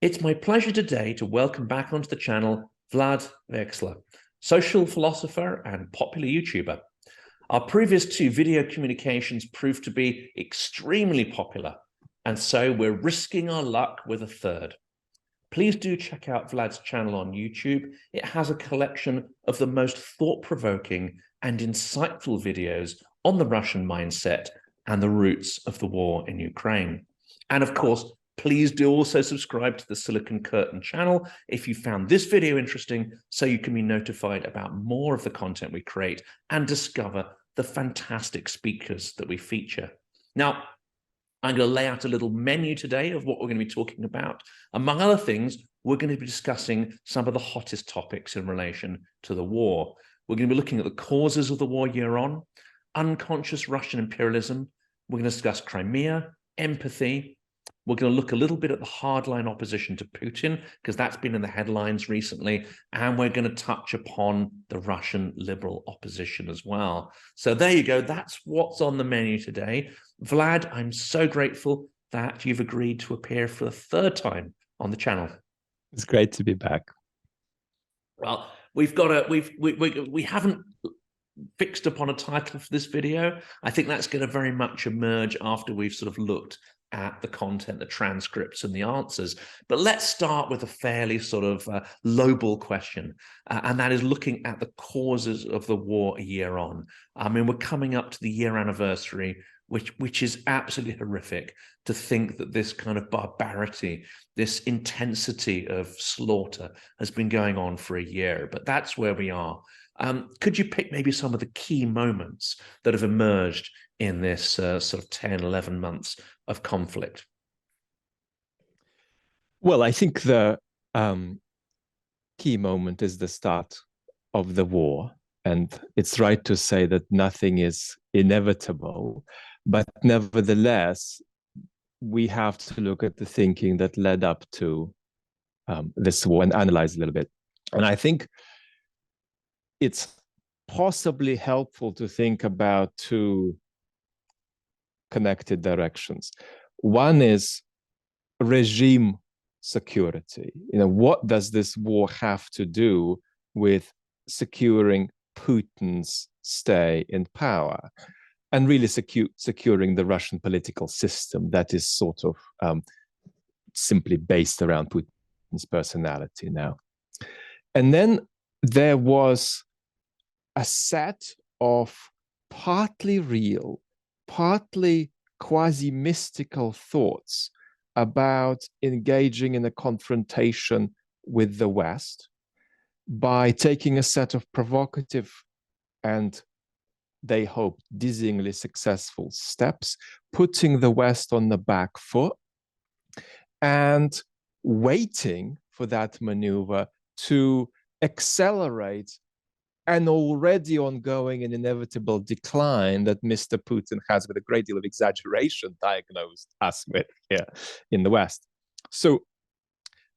It's my pleasure today to welcome back onto the channel Vlad Vexler, social philosopher and popular YouTuber. Our previous two video communications proved to be extremely popular, and so we're risking our luck with a third. Please do check out Vlad's channel on YouTube. It has a collection of the most thought-provoking and insightful videos on the Russian mindset and the roots of the war in Ukraine. And of course, please do also subscribe to the Silicon Curtain channel if you found this video interesting, so you can be notified about more of the content we create and discover the fantastic speakers that we feature. Now, I'm going to lay out a little menu today of what we're going to be talking about. Among other things, we're going to be discussing some of the hottest topics in relation to the war. We're going to be looking at the causes of the war year on, unconscious Russian imperialism. We're going to discuss Crimea, empathy. We're going to look a little bit at the hardline opposition to Putin, because that's been in the headlines recently, and we're going to touch upon the Russian liberal opposition as well. So there you go. That's what's on the menu today. Vlad, I'm so grateful that you've agreed to appear for the third time on the channel. It's great to be back. Well, we haven't fixed upon a title for this video. I think that's going to very much emerge after we've sort of looked at the content, the transcripts and the answers. But let's start with a fairly sort of low-ball question, and that is looking at the causes of the war a year on. I mean, we're coming up to the year anniversary, which is absolutely horrific to think that this kind of barbarity, this intensity of slaughter has been going on for a year, but that's where we are. Could you pick maybe some of the key moments that have emerged in this sort of 10, 11 months of conflict? Well, I think the key moment is the start of the war. And it's right to say that nothing is inevitable, but nevertheless, we have to look at the thinking that led up to this war and analyze a little bit. And I think it's possibly helpful to think about two connected directions. One is regime security. What does this war have to do with securing Putin's stay in power and really securing the Russian political system that is sort of simply based around Putin's personality now? And then there was a set of partly real, partly quasi-mystical thoughts about engaging in a confrontation with the West by taking a set of provocative and, they hope, dizzyingly successful steps, putting the West on the back foot and waiting for that maneuver to accelerate an already ongoing and inevitable decline that Mr. Putin has, with a great deal of exaggeration, diagnosed us with here in the West. So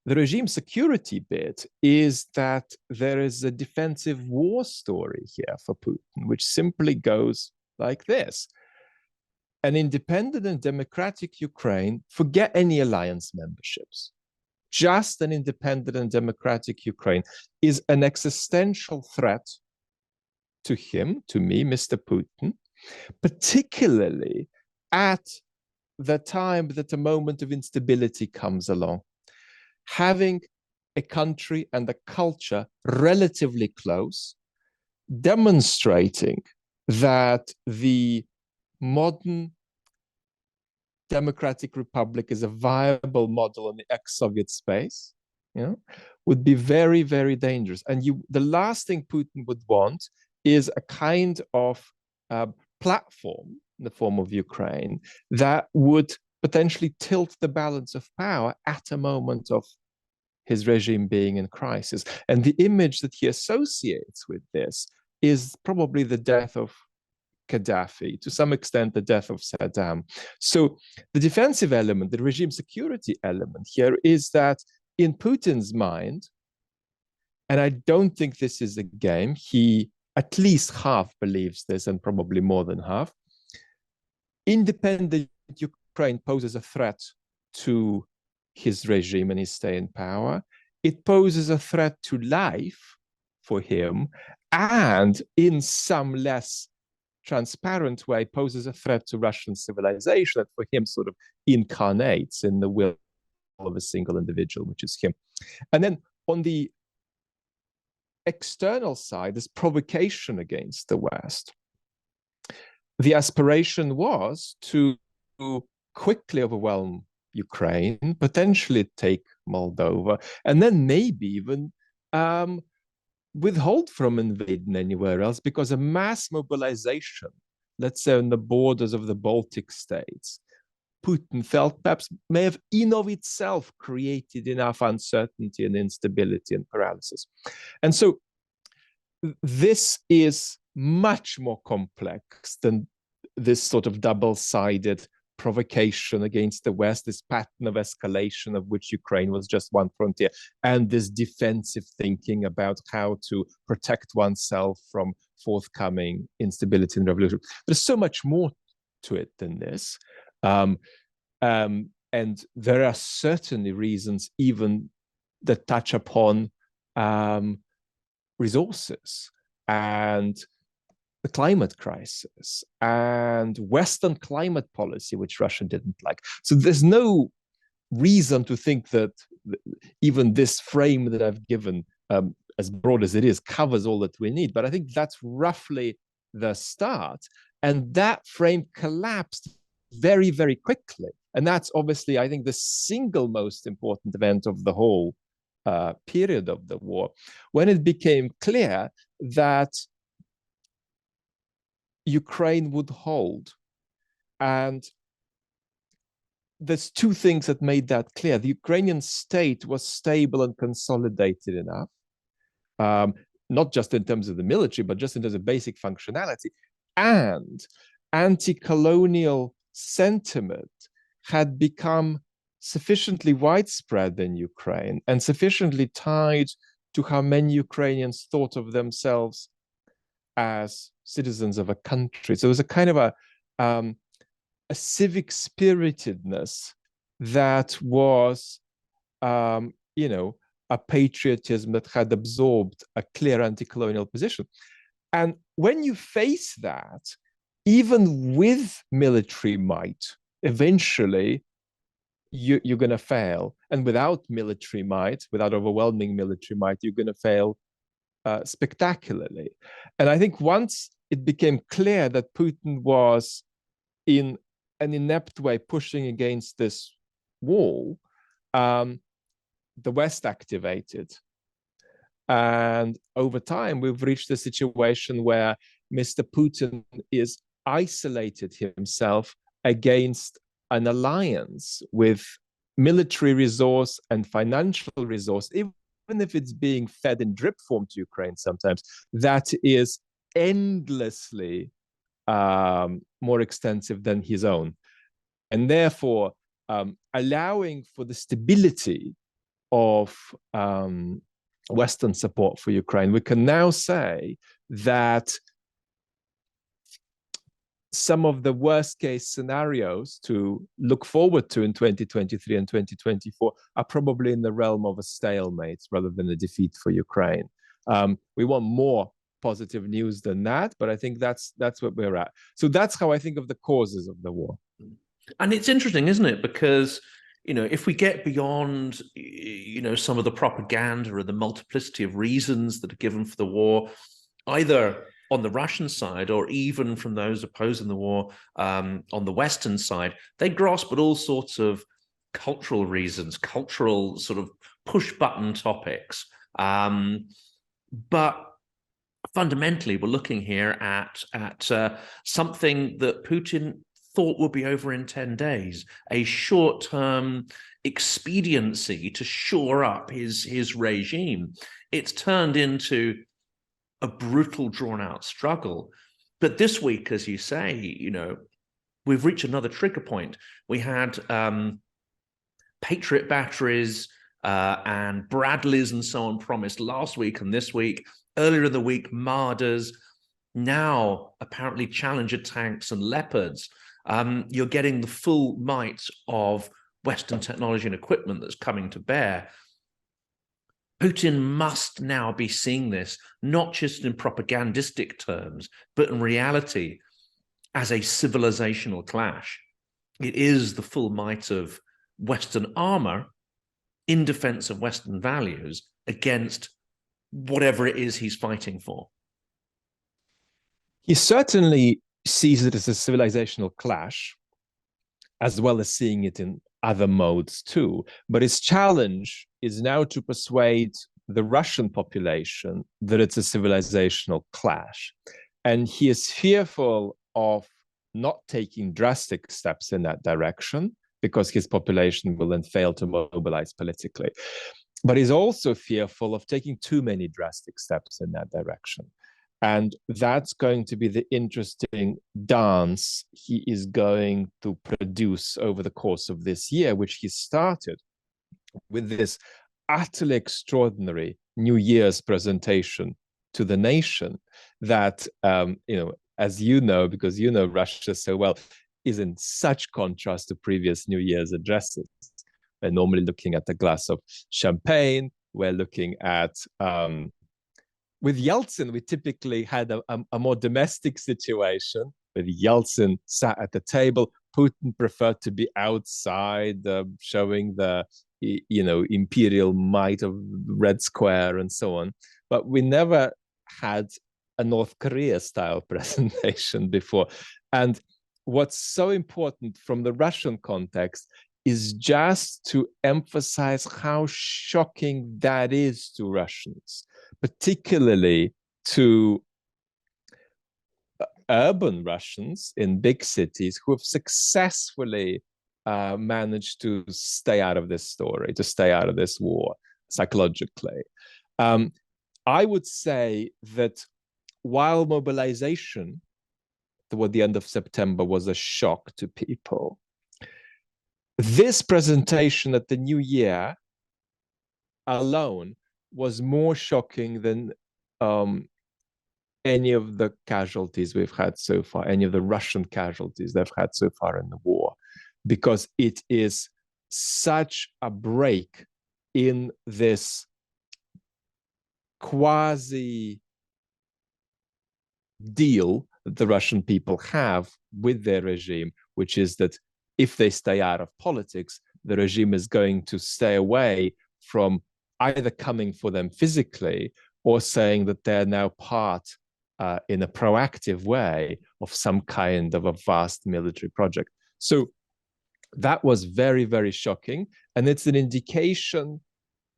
the regime security bit is that there is a defensive war story here for Putin, which simply goes like this. An independent and democratic Ukraine, forget any alliance memberships, just an independent and democratic Ukraine is an existential threat to him, to me, Mr. Putin, particularly at the time that a moment of instability comes along. Having a country and a culture relatively close, demonstrating that the modern democratic republic is a viable model in the ex-Soviet space, would be very, very dangerous. And the last thing Putin would want is a kind of platform in the form of Ukraine that would potentially tilt the balance of power at a moment of his regime being in crisis. And the image that he associates with this is probably the death of Gaddafi, to some extent the death of Saddam. So the defensive element, the regime security element here is that in Putin's mind, and I don't think this is a game, he at least half believes this, and probably more than half, independent Ukraine poses a threat to his regime and his stay in power. It poses a threat to life for him, and in some less transparent way poses a threat to Russian civilization that for him sort of incarnates in the will of a single individual, which is him. And then on the external side, this provocation against the West. The aspiration was to quickly overwhelm Ukraine, potentially take Moldova, and then maybe even withhold from invading anywhere else, because a mass mobilization, let's say on the borders of the Baltic states, Putin felt perhaps may have in of itself created enough uncertainty and instability and paralysis. And so this is much more complex than this sort of double-sided provocation against the West, this pattern of escalation of which Ukraine was just one frontier, and this defensive thinking about how to protect oneself from forthcoming instability and revolution. There's so much more to it than this. And there are certainly reasons even that touch upon resources and the climate crisis and Western climate policy, which Russia didn't like. So there's no reason to think that even this frame that I've given, as broad as it is, covers all that we need. But I think that's roughly the start. And that frame collapsed very, very quickly. And that's obviously, I think, the single most important event of the whole period of the war, when it became clear that Ukraine would hold. And there's two things that made that clear. The Ukrainian state was stable and consolidated enough, not just in terms of the military, but just in terms of basic functionality. And anti-colonial sentiment had become sufficiently widespread in Ukraine and sufficiently tied to how many Ukrainians thought of themselves as citizens of a country. So it was a kind of a civic spiritedness that was, a patriotism that had absorbed a clear anti-colonial position. And when you face that, even with military might, eventually you're going to fail. And without military might, without overwhelming military might, you're going to fail spectacularly. And I think once it became clear that Putin was in an inept way pushing against this wall, the West activated. And over time, we've reached a situation where Mr. Putin is isolated himself against an alliance with military resource and financial resource, even if it's being fed in drip form to Ukraine sometimes, that is endlessly more extensive than his own. And therefore, allowing for the stability of Western support for Ukraine, we can now say that some of the worst case scenarios to look forward to in 2023 and 2024 are probably in the realm of a stalemate rather than a defeat for Ukraine. We want more positive news than that, but I think that's what we're at. So that's how I think of the causes of the war. And it's interesting, isn't it? Because, if we get beyond, some of the propaganda or the multiplicity of reasons that are given for the war, either on the Russian side or even from those opposing the war on the Western side, they grasp at all sorts of cultural reasons, cultural sort of push-button topics. But fundamentally, we're looking here at something that Putin thought would be over in 10 days, a short-term expediency to shore up his regime. It's turned into a brutal, drawn-out struggle. But this week, as you say, we've reached another trigger point. We had Patriot batteries and Bradleys and so on promised last week and this week. Earlier in the week, Marders. Now, apparently, Challenger tanks and Leopards. You're getting the full might of Western technology and equipment that's coming to bear. Putin must now be seeing this, not just in propagandistic terms, but in reality as a civilizational clash. It is the full might of Western armor in defense of Western values against whatever it is he's fighting for. He certainly sees it as a civilizational clash, as well as seeing it in other modes too. But his challenge is now to persuade the Russian population that it's a civilizational clash. And he is fearful of not taking drastic steps in that direction because his population will then fail to mobilize politically. But he's also fearful of taking too many drastic steps in that direction. And that's going to be the interesting dance he is going to produce over the course of this year, which he started with this utterly extraordinary New Year's presentation to the nation that, as you know, because you know Russia so well, is in such contrast to previous New Year's addresses. We're normally looking at a glass of champagne. We're looking at with Yeltsin, we typically had a more domestic situation with Yeltsin sat at the table. Putin preferred to be outside, showing the imperial might of Red Square and so on. But we never had a North Korea style presentation before. And what's so important from the Russian context is just to emphasize how shocking that is to Russians, particularly to urban Russians in big cities who have successfully managed to stay out of this story, to stay out of this war psychologically. I would say that while mobilization toward the end of September was a shock to people, this presentation at the New Year alone was more shocking than any of the casualties we've had so far, any of the Russian casualties they've had so far in the war, because it is such a break in this quasi deal that the Russian people have with their regime, which is that if they stay out of politics, the regime is going to stay away from either coming for them physically or saying that they're now part in a proactive way of some kind of a vast military project. So that was very, very shocking. And it's an indication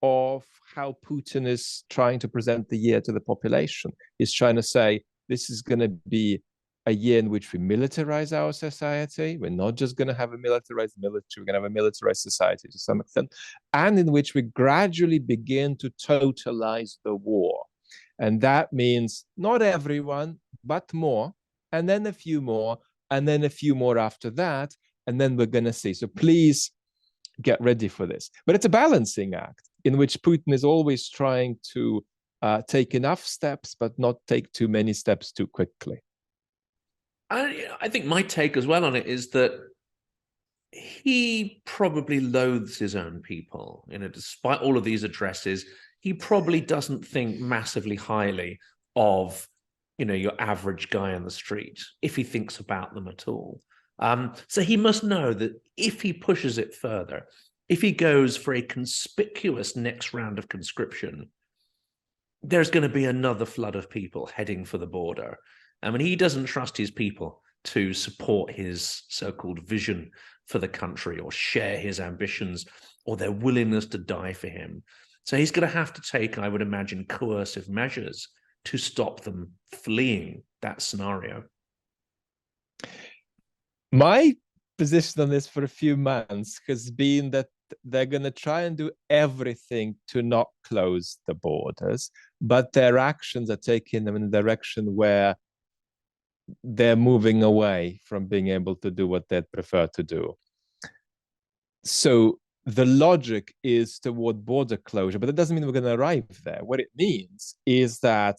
of how Putin is trying to present the year to the population. He's trying to say, this is going to be a year in which we militarize our society. We're not just going to have a militarized military, we're going to have a militarized society to some extent, and in which we gradually begin to totalize the war. And that means not everyone, but more, and then a few more, and then a few more after that, and then we're going to see. So please get ready for this. But it's a balancing act in which Putin is always trying to take enough steps, but not take too many steps too quickly. I think my take as well on it is that he probably loathes his own people. Despite all of these addresses, he probably doesn't think massively highly of, your average guy on the street, if he thinks about them at all. So he must know that if he pushes it further, if he goes for a conspicuous next round of conscription, there's going to be another flood of people heading for the border. I mean, he doesn't trust his people to support his so-called vision for the country or share his ambitions or their willingness to die for him. So he's going to have to take, I would imagine, coercive measures to stop them fleeing that scenario. My position on this for a few months has been that they're going to try and do everything to not close the borders, but their actions are taking them in a direction where they're moving away from being able to do what they'd prefer to do. So the logic is toward border closure, but that doesn't mean we're going to arrive there. What it means is that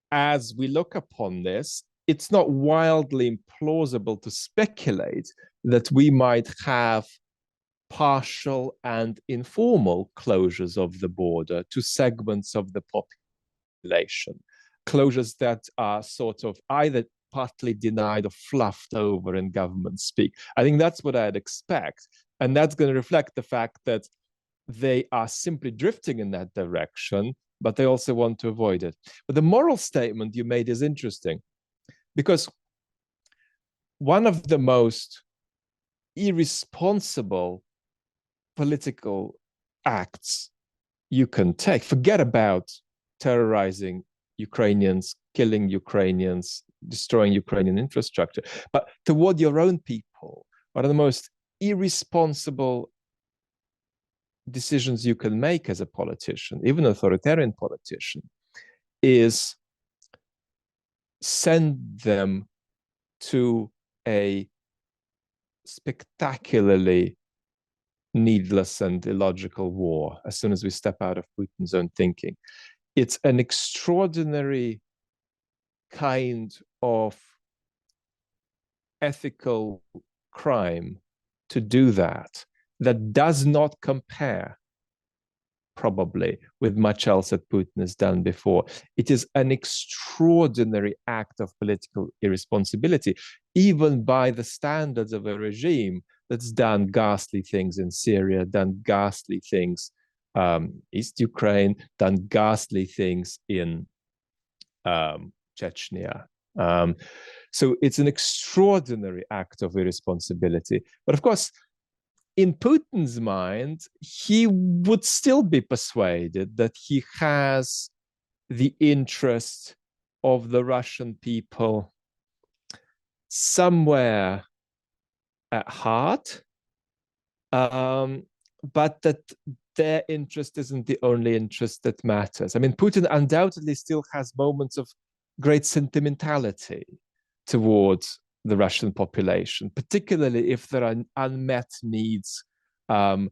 as we look upon this, it's not wildly implausible to speculate that we might have partial and informal closures of the border to segments of the population, closures that are sort of either partly denied or fluffed over in government speak. I think that's what I'd expect. And that's going to reflect the fact that they are simply drifting in that direction, but they also want to avoid it. But the moral statement you made is interesting, because one of the most irresponsible political acts you can take, forget about terrorizing Ukrainians, killing Ukrainians, destroying Ukrainian infrastructure, but toward your own people, one of the most irresponsible decisions you can make as a politician, even an authoritarian politician, is send them to a spectacularly needless and illogical war as soon as we step out of Putin's own thinking. It's an extraordinary kind of ethical crime to do that, that does not compare probably with much else that Putin has done before. It is an extraordinary act of political irresponsibility, even by the standards of a regime that's done ghastly things in Syria, done ghastly things East Ukraine, done ghastly things in Chechnya. So it's an extraordinary act of irresponsibility. But of course, in Putin's mind, he would still be persuaded that he has the interest of the Russian people somewhere at heart, but that their interest isn't the only interest that matters. I mean, Putin undoubtedly still has moments of great sentimentality towards the Russian population, particularly if there are unmet needs, and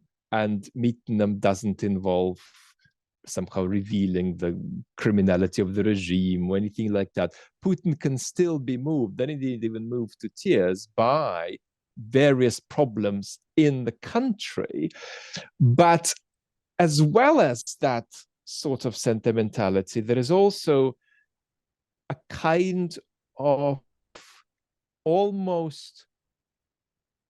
meeting them doesn't involve somehow revealing the criminality of the regime or anything like that. Putin can still be moved, and indeed even moved to tears, by various problems in the country. But as well as that sort of sentimentality, there is also a kind of almost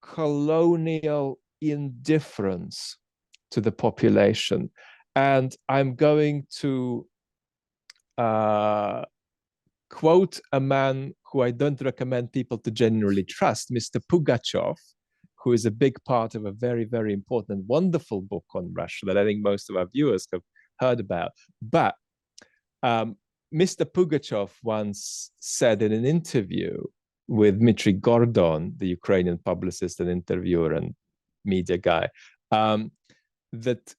colonial indifference to the population. And I'm going to quote a man who I don't recommend people to generally trust, Mr. Pugachev, who is a big part of a very, very important and wonderful book on Russia that I think most of our viewers have heard about. But Mr. Pugachev once said in an interview with Dmitry Gordon, the Ukrainian publicist and interviewer and media guy, that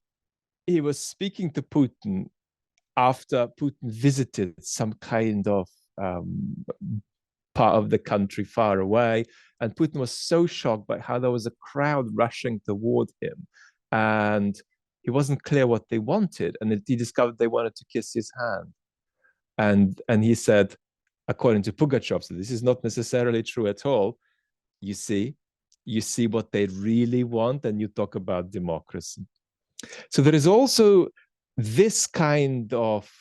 he was speaking to Putin after Putin visited some kind of part of the country far away. And Putin was so shocked by how there was a crowd rushing toward him. And it wasn't clear what they wanted. And he discovered they wanted to kiss his hand. And he said, according to Pugachev, so this is not necessarily true at all. You see what they really want, and you talk about democracy. So there is also this kind of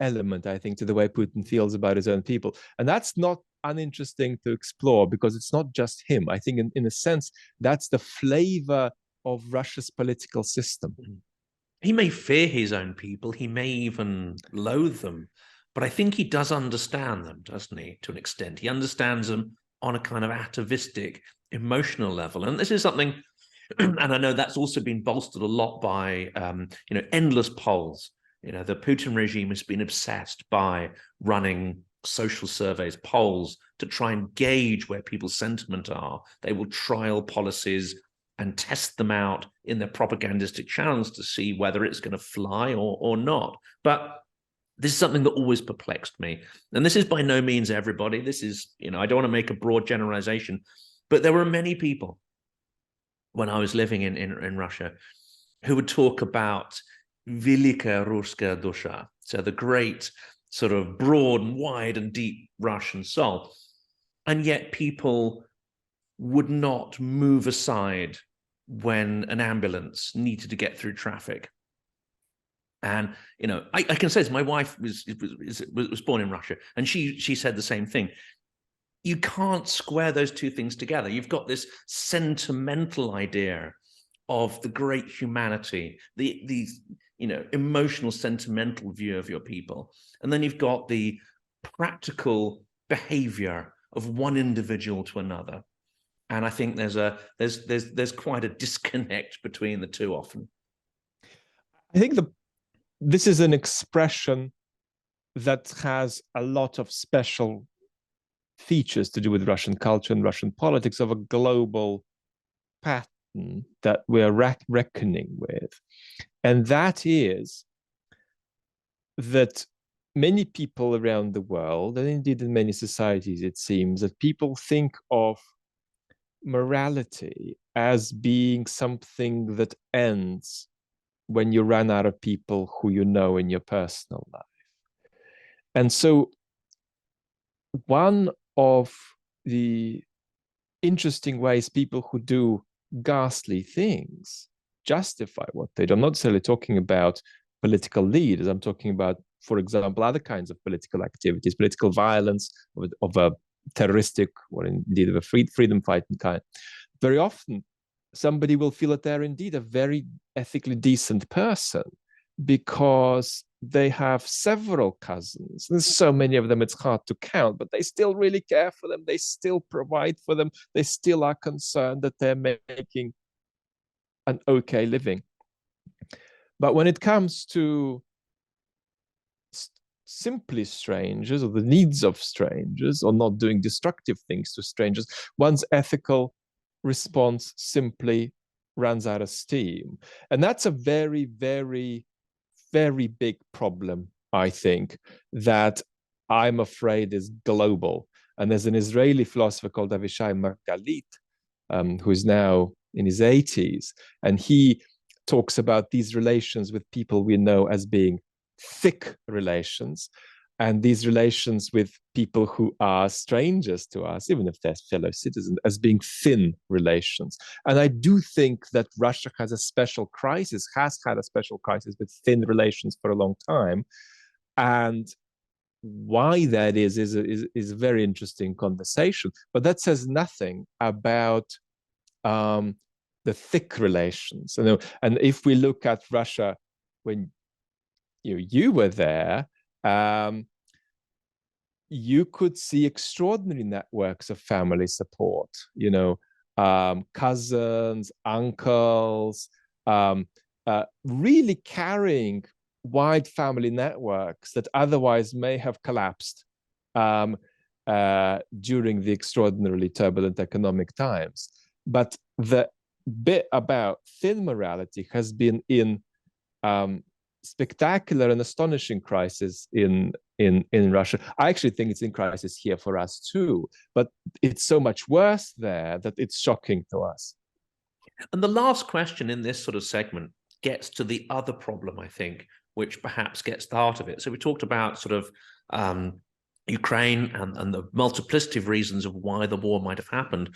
element, I think, to the way Putin feels about his own people. And that's not uninteresting to explore, because it's not just him. I think in a sense, that's the flavor of Russia's political system. He may fear his own people. He may even loathe them. But I think he does understand them, doesn't he, to an extent? He understands them on a kind of atavistic, emotional level. And this is something, and I know that's also been bolstered a lot by, endless polls. The Putin regime has been obsessed by running social surveys, polls, to try and gauge where people's sentiment are. They will trial policies and test them out in their propagandistic channels to see whether it's going to fly or not. But this is something that always perplexed me. And this is by no means everybody. This is, I don't want to make a broad generalization, but there were many people when I was living in Russia who would talk about Velika Ruska Dusha, so the great sort of broad and wide and deep Russian soul. and yet people would not move aside when an ambulance needed to get through traffic. And I can say this: my wife was born in Russia, and she said the same thing. You can't square those two things together. You've got this sentimental idea of the great humanity, the emotional, sentimental view of your people, and then you've got the practical behavior of one individual to another. And I think there's quite a disconnect between the two often. I think this is an expression that has a lot of special features to do with Russian culture and Russian politics, of a global pattern that we're reckoning with. And that is that many people around the world, and indeed in many societies, it seems, that people think of morality as being something that ends when you run out of people who you know in your personal life. And so one of the interesting ways people who do ghastly things justify what they do, I'm not necessarily talking about political leaders, I'm talking about, for example, other kinds of political activities, political violence of a terroristic or indeed of a freedom fighting kind. Very often, somebody will feel that they're indeed a very ethically decent person because they have several cousins. There's so many of them, it's hard to count, but they still really care for them. They still provide for them. They still are concerned that they're making an okay living. But when it comes to simply strangers, or the needs of strangers, or not doing destructive things to strangers, one's ethical response simply runs out of steam. And that's a very, very, very big problem, I think, that I'm afraid is global. And there's an Israeli philosopher called Avishai Margalit, who is now in his 80s, and he talks about these relations with people we know as being thick relations, and these relations with people who are strangers to us, even if they're fellow citizens, as being thin relations. And I do think that Russia has a special crisis, has had a special crisis with thin relations for a long time. And why that is a very interesting conversation. But that says nothing about the thick relations. And if we look at Russia when you were there, you could see extraordinary networks of family support, cousins, uncles, really carrying wide family networks that otherwise may have collapsed during the extraordinarily turbulent economic times. But the bit about thin morality has been in spectacular and astonishing crisis in Russia. I actually think it's in crisis here for us too, but it's so much worse there that it's shocking to us. And the last question in this sort of segment gets to the other problem, I think, which perhaps gets the heart of it. So we talked about sort of Ukraine and the multiplicity of reasons of why the war might have happened.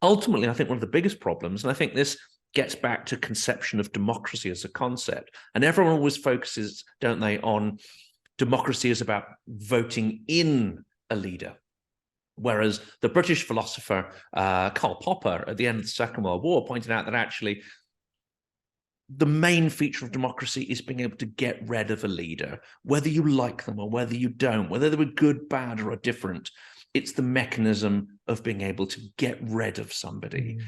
Ultimately, I think one of the biggest problems, and I think this gets back to conception of democracy as a concept. And everyone always focuses, don't they, on democracy is about voting in a leader. Whereas the British philosopher Karl Popper at the end of the Second World War pointed out that actually the main feature of democracy is being able to get rid of a leader, whether you like them or whether you don't, whether they were good, bad, or different. It's the mechanism of being able to get rid of somebody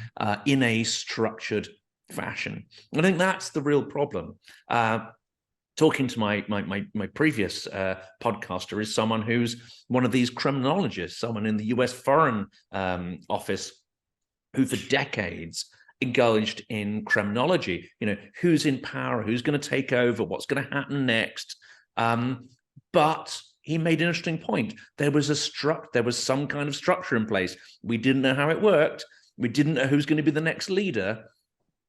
in a structured fashion. And I think that's the real problem. Talking to my previous podcaster is someone who's one of these criminologists, someone in the US Foreign Office who for decades engaged in criminology. Who's in power, who's going to take over, what's going to happen next. But he made an interesting point. There was some kind of structure in place. We didn't know how it worked. We didn't know who's going to be the next leader,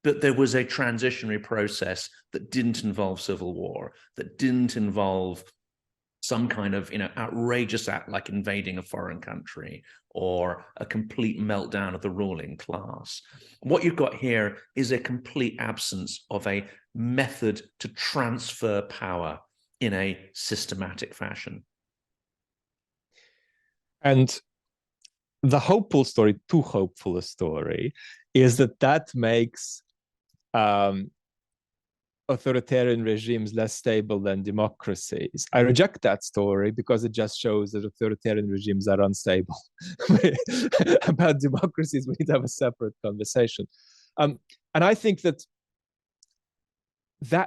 but there was a transitionary process that didn't involve civil war, that didn't involve some kind of, outrageous act like invading a foreign country or a complete meltdown of the ruling class. What you've got here is a complete absence of a method to transfer power in a systematic fashion. And the hopeful story, too hopeful a story, is that makes authoritarian regimes less stable than democracies. I reject that story because it just shows that authoritarian regimes are unstable. About democracies, we need to have a separate conversation. And I think that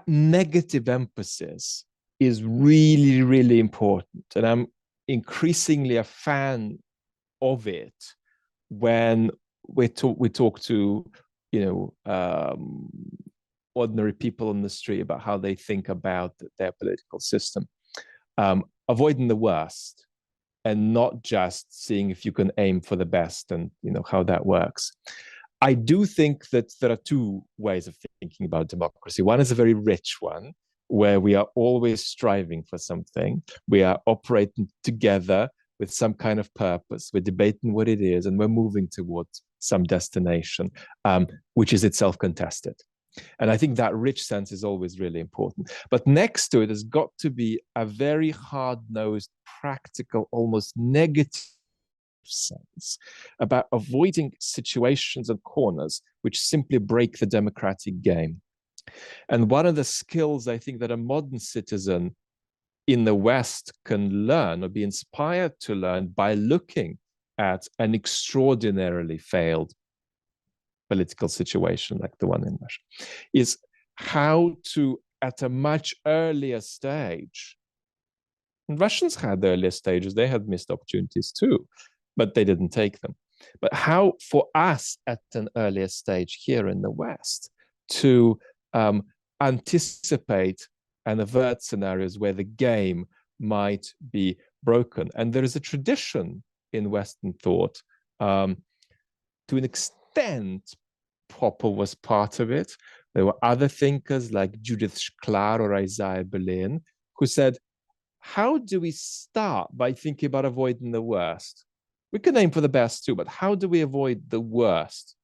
negative emphasis is really, really important. And I'm increasingly a fan of it when we talk to, ordinary people on the street about how they think about their political system. Avoiding the worst and not just seeing if you can aim for the best and how that works. I do think that there are two ways of thinking about democracy. One is a very rich one, where we are always striving for something. We are operating together with some kind of purpose. We're debating what it is, and we're moving towards some destination, which is itself contested. And I think that rich sense is always really important. But next to it has got to be a very hard-nosed, practical, almost negative sense about avoiding situations and corners which simply break the democratic game. And one of the skills I think that a modern citizen in the West can learn or be inspired to learn by looking at an extraordinarily failed political situation like the one in Russia, is how to, at a much earlier stage, and Russians had earlier stages, they had missed opportunities too, but they didn't take them. But how for us at an earlier stage here in the West to anticipate and avert scenarios where the game might be broken. And there is a tradition in Western thought, to an extent, Popper was part of it. There were other thinkers like Judith Shklar or Isaiah Berlin who said, how do we start by thinking about avoiding the worst? We can aim for the best too, but how do we avoid the worst?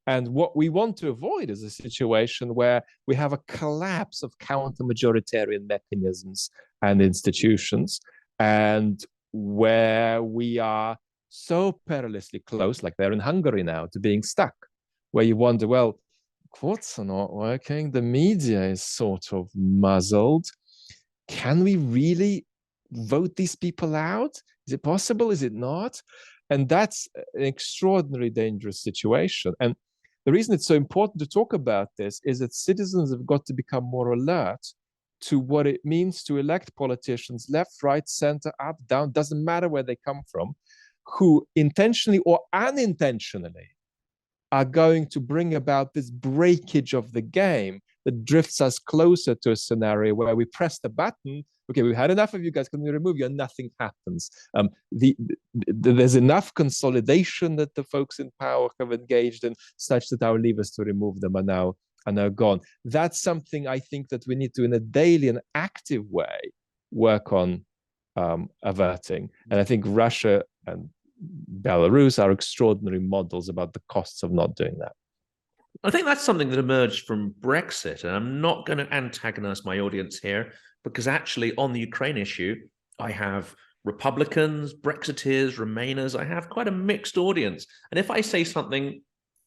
And what we want to avoid is a situation where we have a collapse of counter-majoritarian mechanisms and institutions, and where we are so perilously close, like they're in Hungary now, to being stuck, where you wonder, well, courts are not working, the media is sort of muzzled. Can we really vote these people out? Is it possible? Is it not? And that's an extraordinarily dangerous situation. And the reason it's so important to talk about this is that citizens have got to become more alert to what it means to elect politicians, left, right, center, up, down, doesn't matter where they come from, who intentionally or unintentionally are going to bring about this breakage of the game that drifts us closer to a scenario where we press the button, okay, we've had enough of you guys, can we remove you? And nothing happens. There's enough consolidation that the folks in power have engaged in, such that our levers to remove them are now gone. That's something I think that we need to, in a daily and active way, work on averting. And I think Russia and Belarus are extraordinary models about the costs of not doing that. I think that's something that emerged from Brexit, and I'm not going to antagonize my audience here, because actually on the Ukraine issue, I have Republicans, Brexiteers, Remainers. I have quite a mixed audience. And if I say something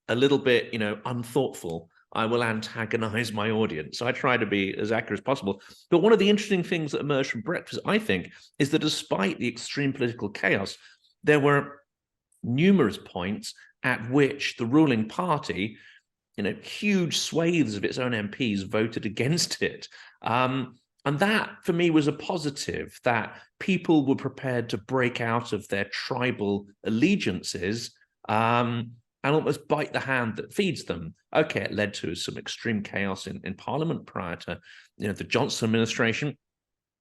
a little bit, unthoughtful, I will antagonize my audience. So I try to be as accurate as possible. But one of the interesting things that emerged from Brexit, I think, is that despite the extreme political chaos, there were numerous points at which the ruling party, huge swathes of its own MPs voted against it. And that, for me, was a positive, that people were prepared to break out of their tribal allegiances and almost bite the hand that feeds them. Okay, it led to some extreme chaos in Parliament prior to the Johnson administration.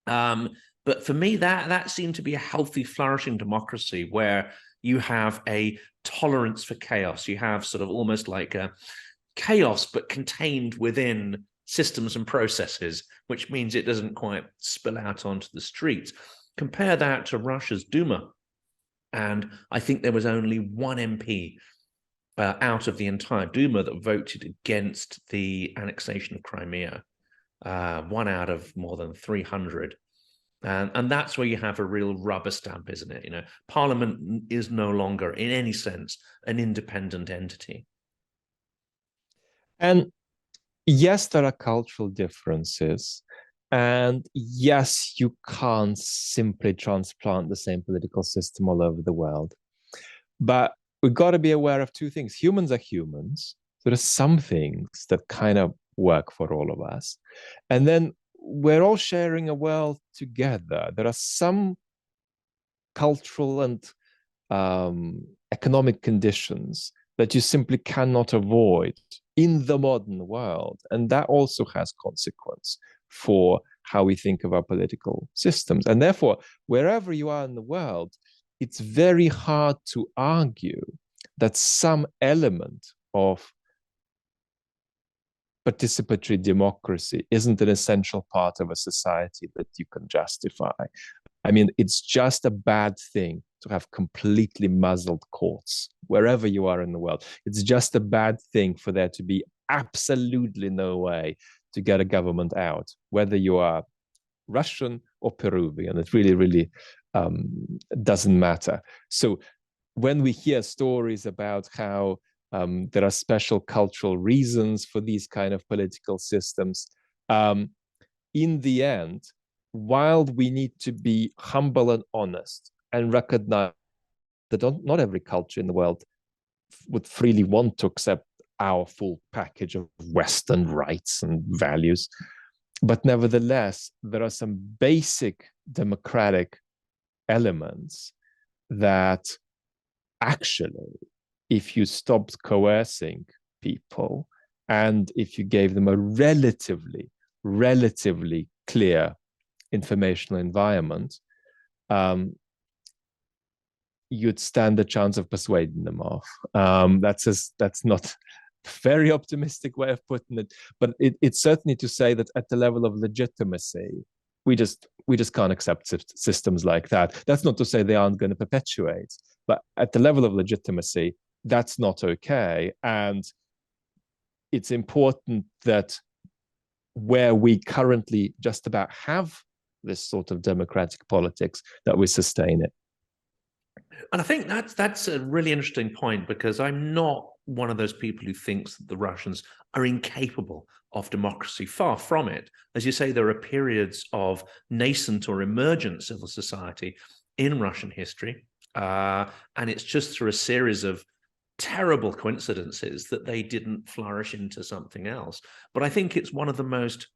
But for me, that seemed to be a healthy, flourishing democracy where you have a tolerance for chaos. You have sort of almost like a chaos, but contained within systems and processes, which means it doesn't quite spill out onto the streets. Compare that to Russia's Duma, and I think there was only one MP out of the entire Duma that voted against the annexation of Crimea, one out of more than 300. And that's where you have a real rubber stamp, isn't it? You know, Parliament is no longer, in any sense, an independent entity. And yes, there are cultural differences. And yes, you can't simply transplant the same political system all over the world. But we've got to be aware of two things. Humans are humans. There are some things that kind of work for all of us. And then we're all sharing a world together. There are some cultural and economic conditions that you simply cannot avoid in the modern world. And that also has consequence for how we think of our political systems. And therefore, wherever you are in the world, it's very hard to argue that some element of participatory democracy isn't an essential part of a society that you can justify. I mean, it's just a bad thing to have completely muzzled courts wherever you are in the world. It's just a bad thing for there to be absolutely no way to get a government out, whether you are Russian or Peruvian. It really, really doesn't matter. So when we hear stories about how there are special cultural reasons for these kind of political systems, in the end, while we need to be humble and honest and recognize that not every culture in the world would freely want to accept our full package of Western rights and values, but nevertheless, there are some basic democratic elements that actually, if you stopped coercing people and if you gave them a relatively clear informational environment, you'd stand a chance of persuading them off. That's not a very optimistic way of putting it, but it's certainly to say that at the level of legitimacy, we just can't accept systems like that. That's not to say they aren't going to perpetuate, but at the level of legitimacy, that's not okay. And it's important that where we currently just about have this sort of democratic politics, that we sustain it. And I think that's a really interesting point, because I'm not one of those people who thinks that the Russians are incapable of democracy. Far from it. As you say, there are periods of nascent or emergent civil society in Russian history. And it's just through a series of terrible coincidences that they didn't flourish into something else. But I think it's one of the most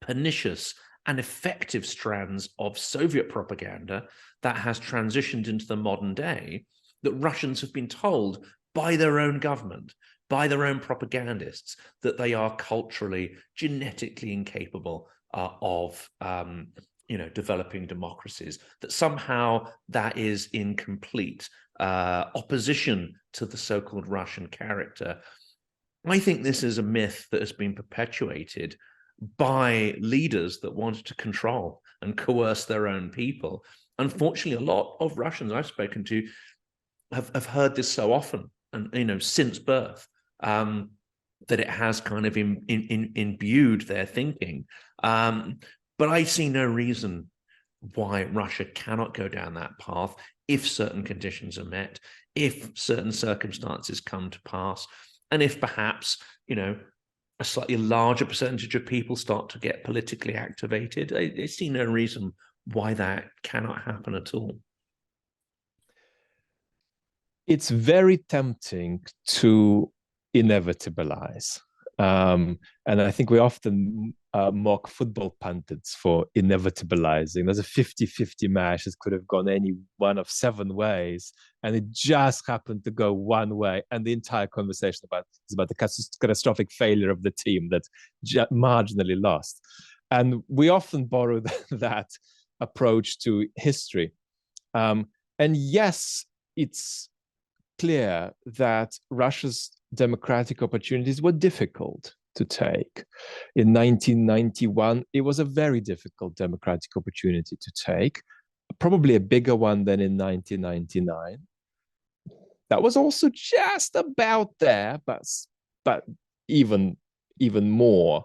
pernicious and effective strands of Soviet propaganda that has transitioned into the modern day, that Russians have been told by their own government, by their own propagandists, that they are culturally, genetically incapable of developing democracies, that somehow that is in complete opposition to the so-called Russian character. I think this is a myth that has been perpetuated by leaders that wanted to control and coerce their own people. Unfortunately, a lot of Russians I've spoken to have heard this so often, and since birth, that it has kind of imbued their thinking. But I see no reason why Russia cannot go down that path if certain conditions are met, if certain circumstances come to pass, and if perhaps, a slightly larger percentage of people start to get politically activated. I see no reason why that cannot happen at all. It's very tempting to inevitabilize. And I think we often mock football pundits for inevitabilizing. There's a 50-50 match that could have gone any one of 7 ways, and it just happened to go one way. And the entire conversation is about the catastrophic failure of the team that marginally lost. And we often borrow that approach to history. And yes, it's clear that Russia's democratic opportunities were difficult to take. In 1991, it was a very difficult democratic opportunity to take. probably a bigger one than in 1999. That was also just about there, but even more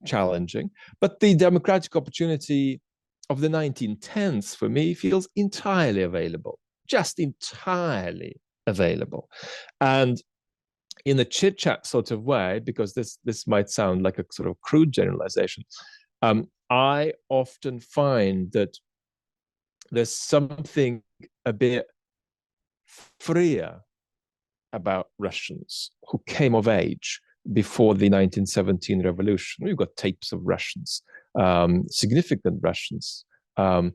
challenging. But the democratic opportunity of the 1910s for me feels entirely available, just entirely available. And in a chit chat sort of way, because this might sound like a sort of crude generalization, I often find that there's something a bit freer about Russians who came of age before the 1917 revolution. We've got tapes of Russians, significant Russians, and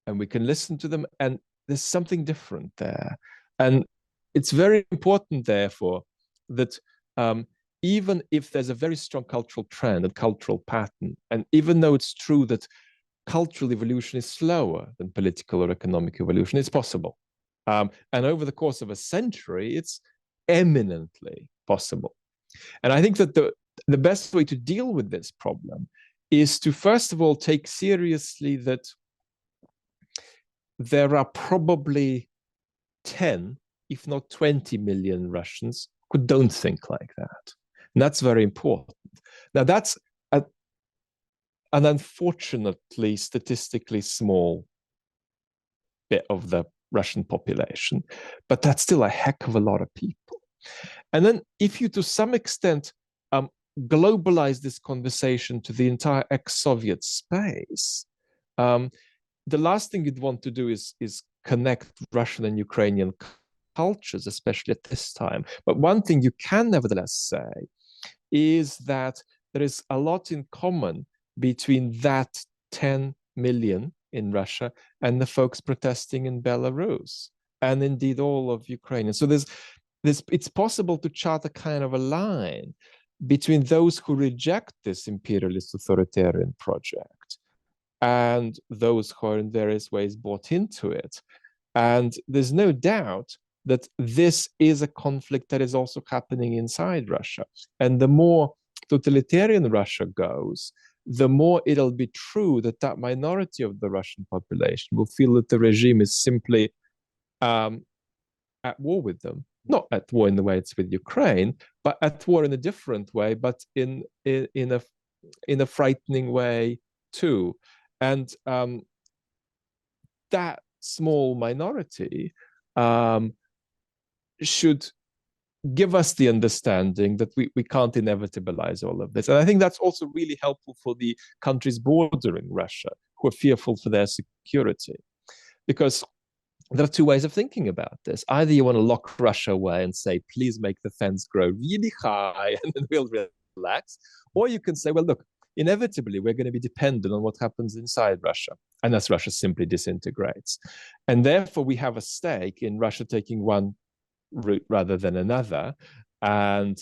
we can listen to them, and there's something different there. And it's very important, therefore, that even if there's a very strong cultural trend and cultural pattern, and even though it's true that cultural evolution is slower than political or economic evolution, it's possible. And over the course of a century, it's eminently possible. And I think that the best way to deal with this problem is to, first of all, take seriously that there are probably 10, if not 20 million Russians who don't think like that. And that's very important. Now, that's an unfortunately statistically small bit of the Russian population, but that's still a heck of a lot of people. And then if you, to some extent, globalize this conversation to the entire ex-Soviet space, the last thing you'd want to do is connect Russian and Ukrainian cultures, especially at this time. But one thing you can nevertheless say is that there is a lot in common between that 10 million in Russia and the folks protesting in Belarus, and indeed all of Ukraine. So it's possible to chart a kind of a line between those who reject this imperialist authoritarian project and those who are in various ways bought into it. And there's no doubt that this is a conflict that is also happening inside Russia. And the more totalitarian Russia goes, the more it'll be true that that minority of the Russian population will feel that the regime is simply at war with them. Not at war in the way it's with Ukraine, but at war in a different way, but in a frightening way too. And that small minority should give us the understanding that we can't inevitabilize all of this. And I think that's also really helpful for the countries bordering Russia who are fearful for their security. Because there are two ways of thinking about this. Either you want to lock Russia away and say, please make the fence grow really high and then we'll relax. Or you can say, well, look, inevitably we're going to be dependent on what happens inside Russia. And as Russia simply disintegrates. And therefore we have a stake in Russia taking one route rather than another. And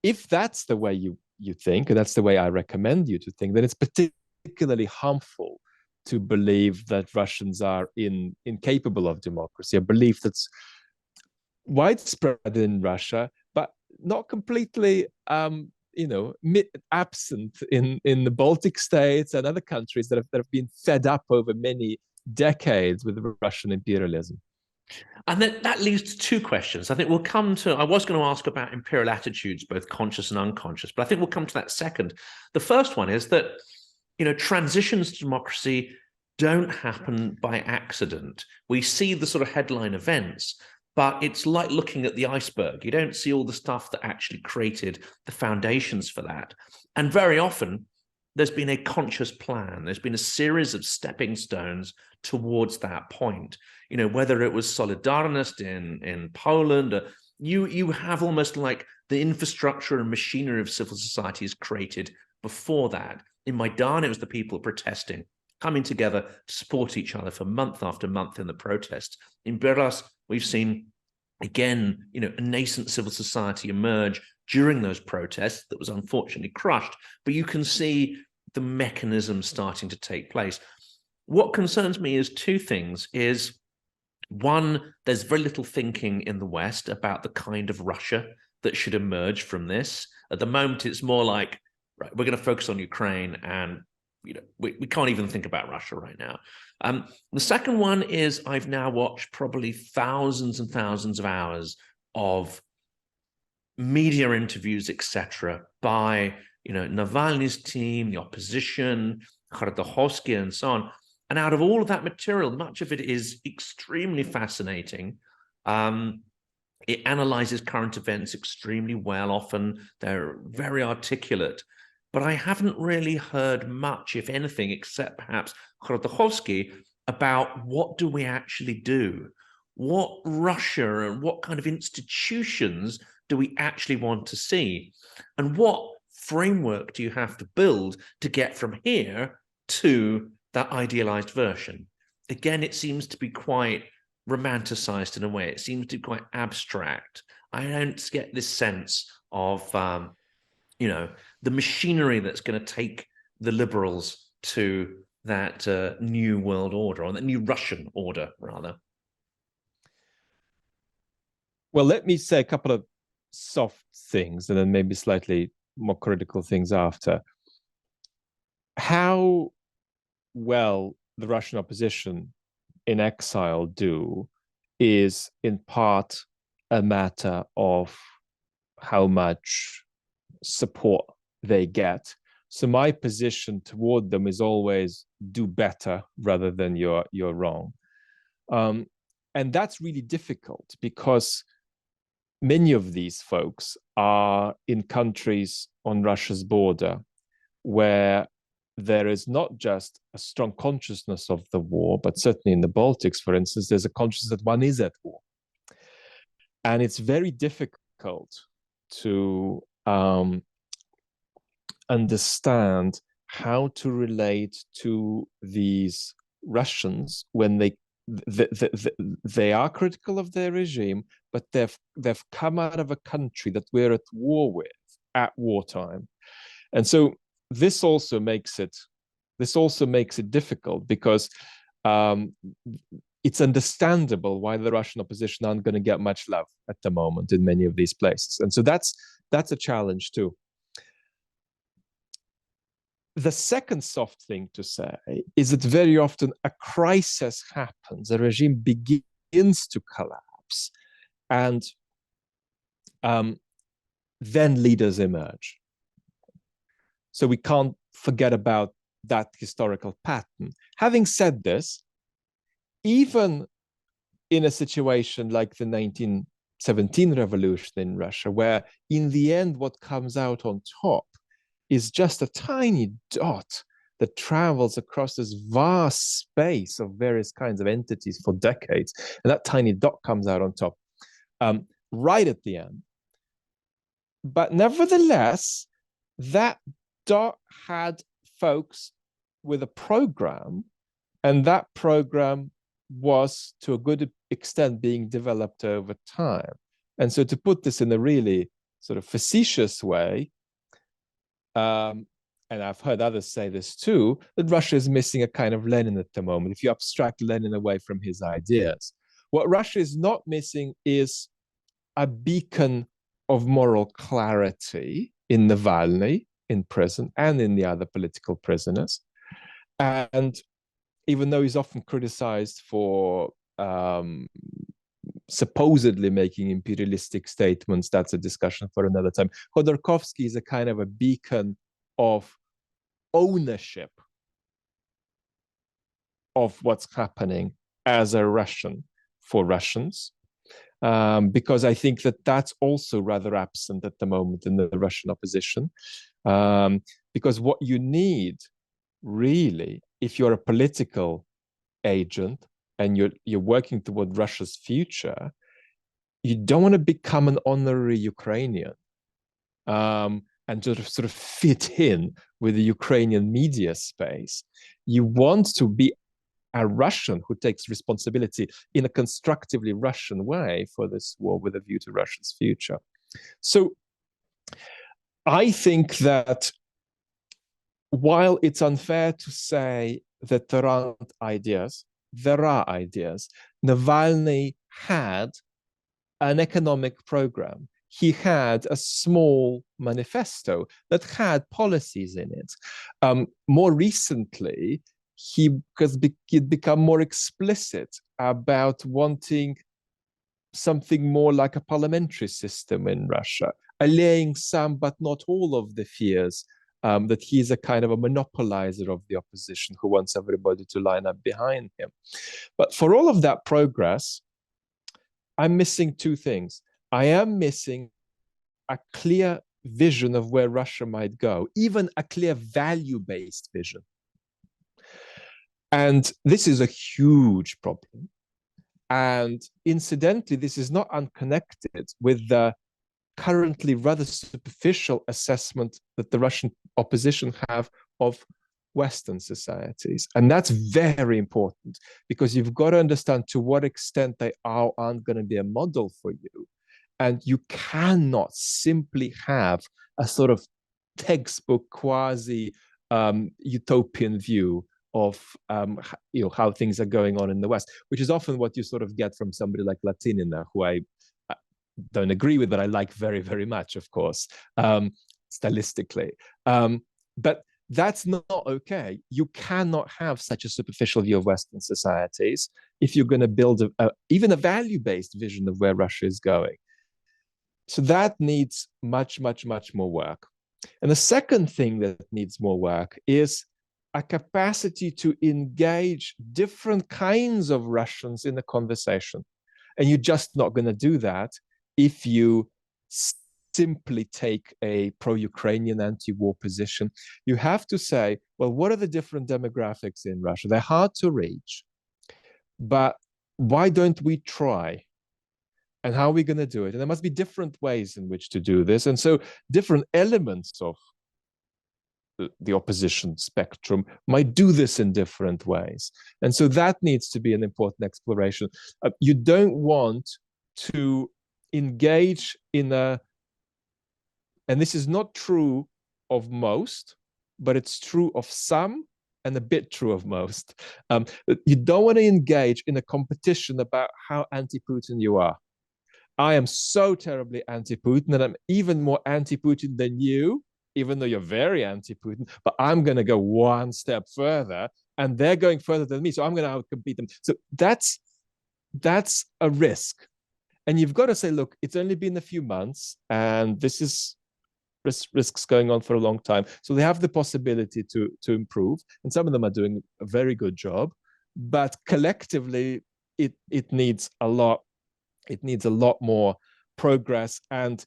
if that's the way you think, and that's the way I recommend you to think, then it's particularly harmful to believe that Russians are incapable of democracy, a belief that's widespread in Russia, but not completely absent in the Baltic states and other countries that have been fed up over many decades with Russian imperialism. And that leads to two questions. I think we'll come to, I was going to ask about imperial attitudes, both conscious and unconscious, but I think we'll come to that second. The first one is that, transitions to democracy don't happen by accident. We see the sort of headline events, but it's like looking at the iceberg. You don't see all the stuff that actually created the foundations for that. And very often, there's been a conscious plan. There's been a series of stepping stones towards that point. Whether it was Solidarność in Poland, you have almost like the infrastructure and machinery of civil society is created before that. In Maidan, it was the people protesting, coming together to support each other for month after month in the protest. In Belarus, we've seen, again, a nascent civil society emerge during those protests that was unfortunately crushed, but you can see the mechanism starting to take place. What concerns me is two things. Is one, there's very little thinking in the West about the kind of Russia that should emerge from this. At the moment, it's more like, right, we're going to focus on Ukraine and we can't even think about Russia right now. The second one is I've now watched probably thousands and thousands of hours of media interviews, etc., by Navalny's team, the opposition, Khodorkovsky, and so on. And out of all of that material, much of it is extremely fascinating. It analyzes current events extremely well. Often they're very articulate. But I haven't really heard much, if anything, except perhaps Khodorkovsky, about what do we actually do? What Russia and what kind of institutions do we actually want to see? And what framework do you have to build to get from here to that idealized version? Again, it seems to be quite romanticized in a way. It seems to be quite abstract. I don't get this sense of, the machinery that's going to take the liberals to that new world order, or that new Russian order, rather. Well, let me say a couple of soft things and then maybe slightly more critical things after. How well the Russian opposition in exile do is in part a matter of how much support they get. So my position toward them is always do better rather than you're wrong. And that's really difficult because many of these folks are in countries on Russia's border where there is not just a strong consciousness of the war, but certainly in the Baltics, for instance, there's a consciousness that one is at war. And it's very difficult to understand how to relate to these Russians when they are critical of their regime, but they've come out of a country that we're at war with at wartime. And so this also makes it difficult because it's understandable why the Russian opposition aren't going to get much love at the moment in many of these places. And so that's a challenge too. The second soft thing to say is that very often a crisis happens, a regime begins to collapse, and then leaders emerge. So we can't forget about that historical pattern. Having said this, even in a situation like the 1917 revolution in Russia, where in the end what comes out on top is just a tiny dot that travels across this vast space of various kinds of entities for decades, and that tiny dot comes out on top right at the end. But nevertheless, that dot had folks with a program, and that program was to a good extent being developed over time. And so to put this in a really sort of facetious way, and I've heard others say this too, that Russia is missing a kind of Lenin at the moment, if you abstract Lenin away from his ideas. What Russia is not missing is a beacon of moral clarity in Navalny, in prison, and in the other political prisoners. And even though he's often criticized for supposedly making imperialistic statements, that's a discussion for another time. Khodorkovsky is a kind of a beacon of ownership of what's happening as a Russian for Russians, because I think that that's also rather absent at the moment in the Russian opposition. Because what you need really, if you're a political agent and you're working toward Russia's future, you don't want to become an honorary Ukrainian and just sort of fit in with the Ukrainian media space. You want to be a Russian who takes responsibility in a constructively Russian way for this war with a view to Russia's future. So I think that while it's unfair to say that there aren't ideas, there are ideas. Navalny had an economic program. he had a small manifesto that had policies in it. More recently, he'd become more explicit about wanting something more like a parliamentary system in Russia, allaying some but not all of the fears that he's a kind of a monopolizer of the opposition who wants everybody to line up behind him. But for all of that progress, I'm missing two things. I am missing a clear vision of where Russia might go, even a clear value-based vision. And this is a huge problem. And incidentally, this is not unconnected with the currently rather superficial assessment that the Russian opposition have of Western societies. And that's very important, because you've got to understand to what extent they aren't going to be a model for you. And you cannot simply have a sort of textbook quasi utopian view of how things are going on in the West, which is often what you sort of get from somebody like Latinina, who I don't agree with, but I like very, very much, of course, stylistically. But that's not okay. You cannot have such a superficial view of Western societies if you're going to build even a value-based vision of where Russia is going. So that needs much, much, much more work. And the second thing that needs more work is a capacity to engage different kinds of Russians in the conversation. And you're just not going to do that if you simply take a pro-Ukrainian anti-war position. You have to say, well, what are the different demographics in Russia? They're hard to reach, but why don't we try? And how are we going to do it? And there must be different ways in which to do this. And so different elements of the opposition spectrum might do this in different ways. And so that needs to be an important exploration. You don't want to engage in and this is not true of most, but it's true of some and a bit true of most. You don't want to engage in a competition about how anti-Putin you are. I am so terribly anti-Putin, and I'm even more anti-Putin than you, even though you're very anti-Putin, but I'm going to go one step further, and they're going further than me, so I'm going to outcompete them. So that's a risk. And you've got to say, look, it's only been a few months, and this is risks going on for a long time. So they have the possibility to improve, and some of them are doing a very good job, but collectively, it needs a lot. It needs a lot more progress, and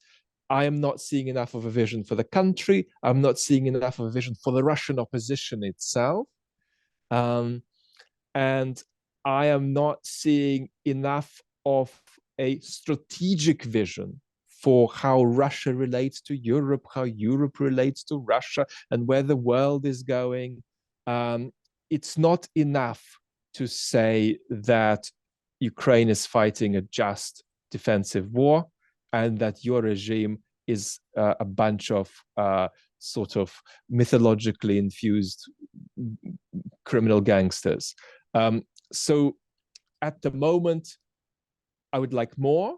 I am not seeing enough of a vision for the country. I'm not seeing enough of a vision for the Russian opposition itself. And I am not seeing enough of a strategic vision for how Russia relates to Europe, how Europe relates to Russia, and where the world is going. It's not enough to say that Ukraine is fighting a just defensive war and that your regime is a bunch of sort of mythologically infused criminal gangsters. So at the moment, I would like more,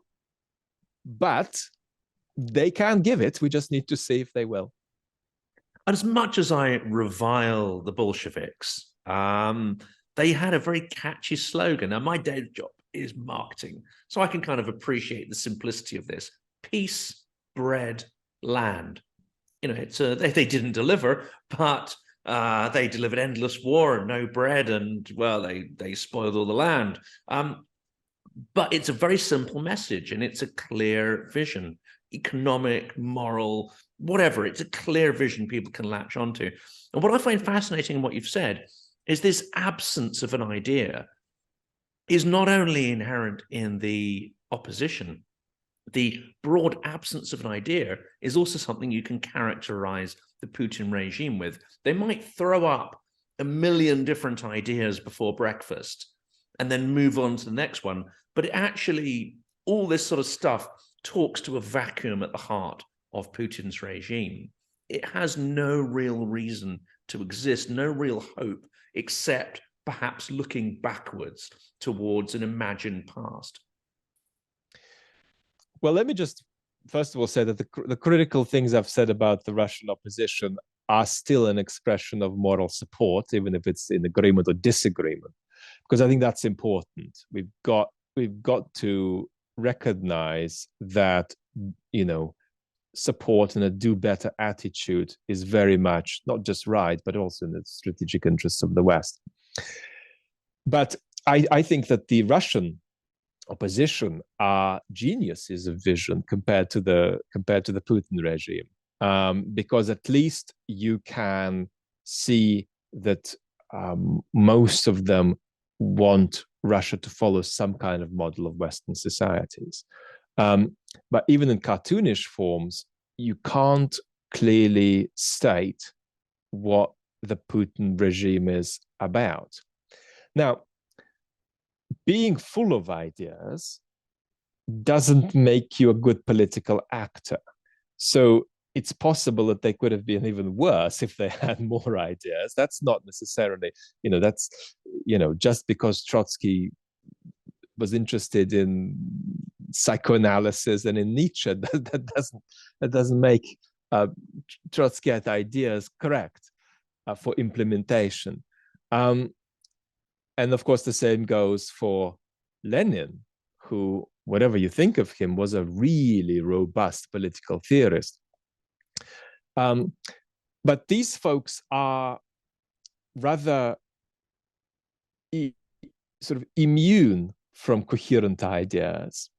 but they can give it. We just need to see if they will. As much as I revile the Bolsheviks, they had a very catchy slogan. Now, my day job is marketing, so I can kind of appreciate the simplicity of this. Peace, bread, land. You know, it's they didn't deliver, but they delivered endless war and no bread, and well, they spoiled all the land. But it's a very simple message, and it's a clear vision, economic, moral, whatever. It's a clear vision people can latch onto. And what I find fascinating in what you've said is this absence of an idea is not only inherent in the opposition, the broad absence of an idea is also something you can characterize the Putin regime with. They might throw up a million different ideas before breakfast and then move on to the next one. But it actually, all this sort of stuff talks to a vacuum at the heart of Putin's regime. It has no real reason to exist, no real hope, except perhaps looking backwards towards an imagined past. Well, let me just first of all say that the critical things I've said about the Russian opposition are still an expression of moral support, even if it's in agreement or disagreement, because I think that's important. We've got to recognize that, you know, support and a do better attitude is very much not just right, but also in the strategic interests of the West. But I think that the Russian opposition are geniuses of vision compared to the Putin regime, because at least you can see that most of them want Russia to follow some kind of model of Western societies. But even in cartoonish forms, you can't clearly state what the Putin regime is about. Now, being full of ideas doesn't make you a good political actor. So it's possible that they could have been even worse if they had more ideas. That's not necessarily, that's, just because Trotsky was interested in psychoanalysis and in Nietzsche, that doesn't make Trotskyite ideas correct for implementation. And of course, the same goes for Lenin, who, whatever you think of him, was a really robust political theorist. But these folks are rather sort of immune from coherent ideas.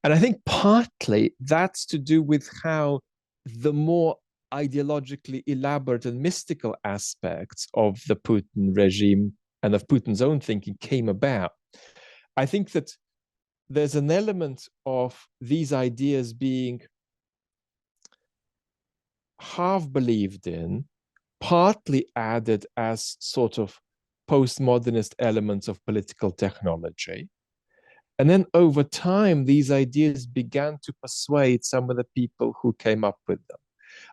And I think partly that's to do with how the more ideologically elaborate and mystical aspects of the Putin regime and of Putin's own thinking came about. I think that there's an element of these ideas being half believed in, partly added as sort of postmodernist elements of political technology. And then over time, these ideas began to persuade some of the people who came up with them.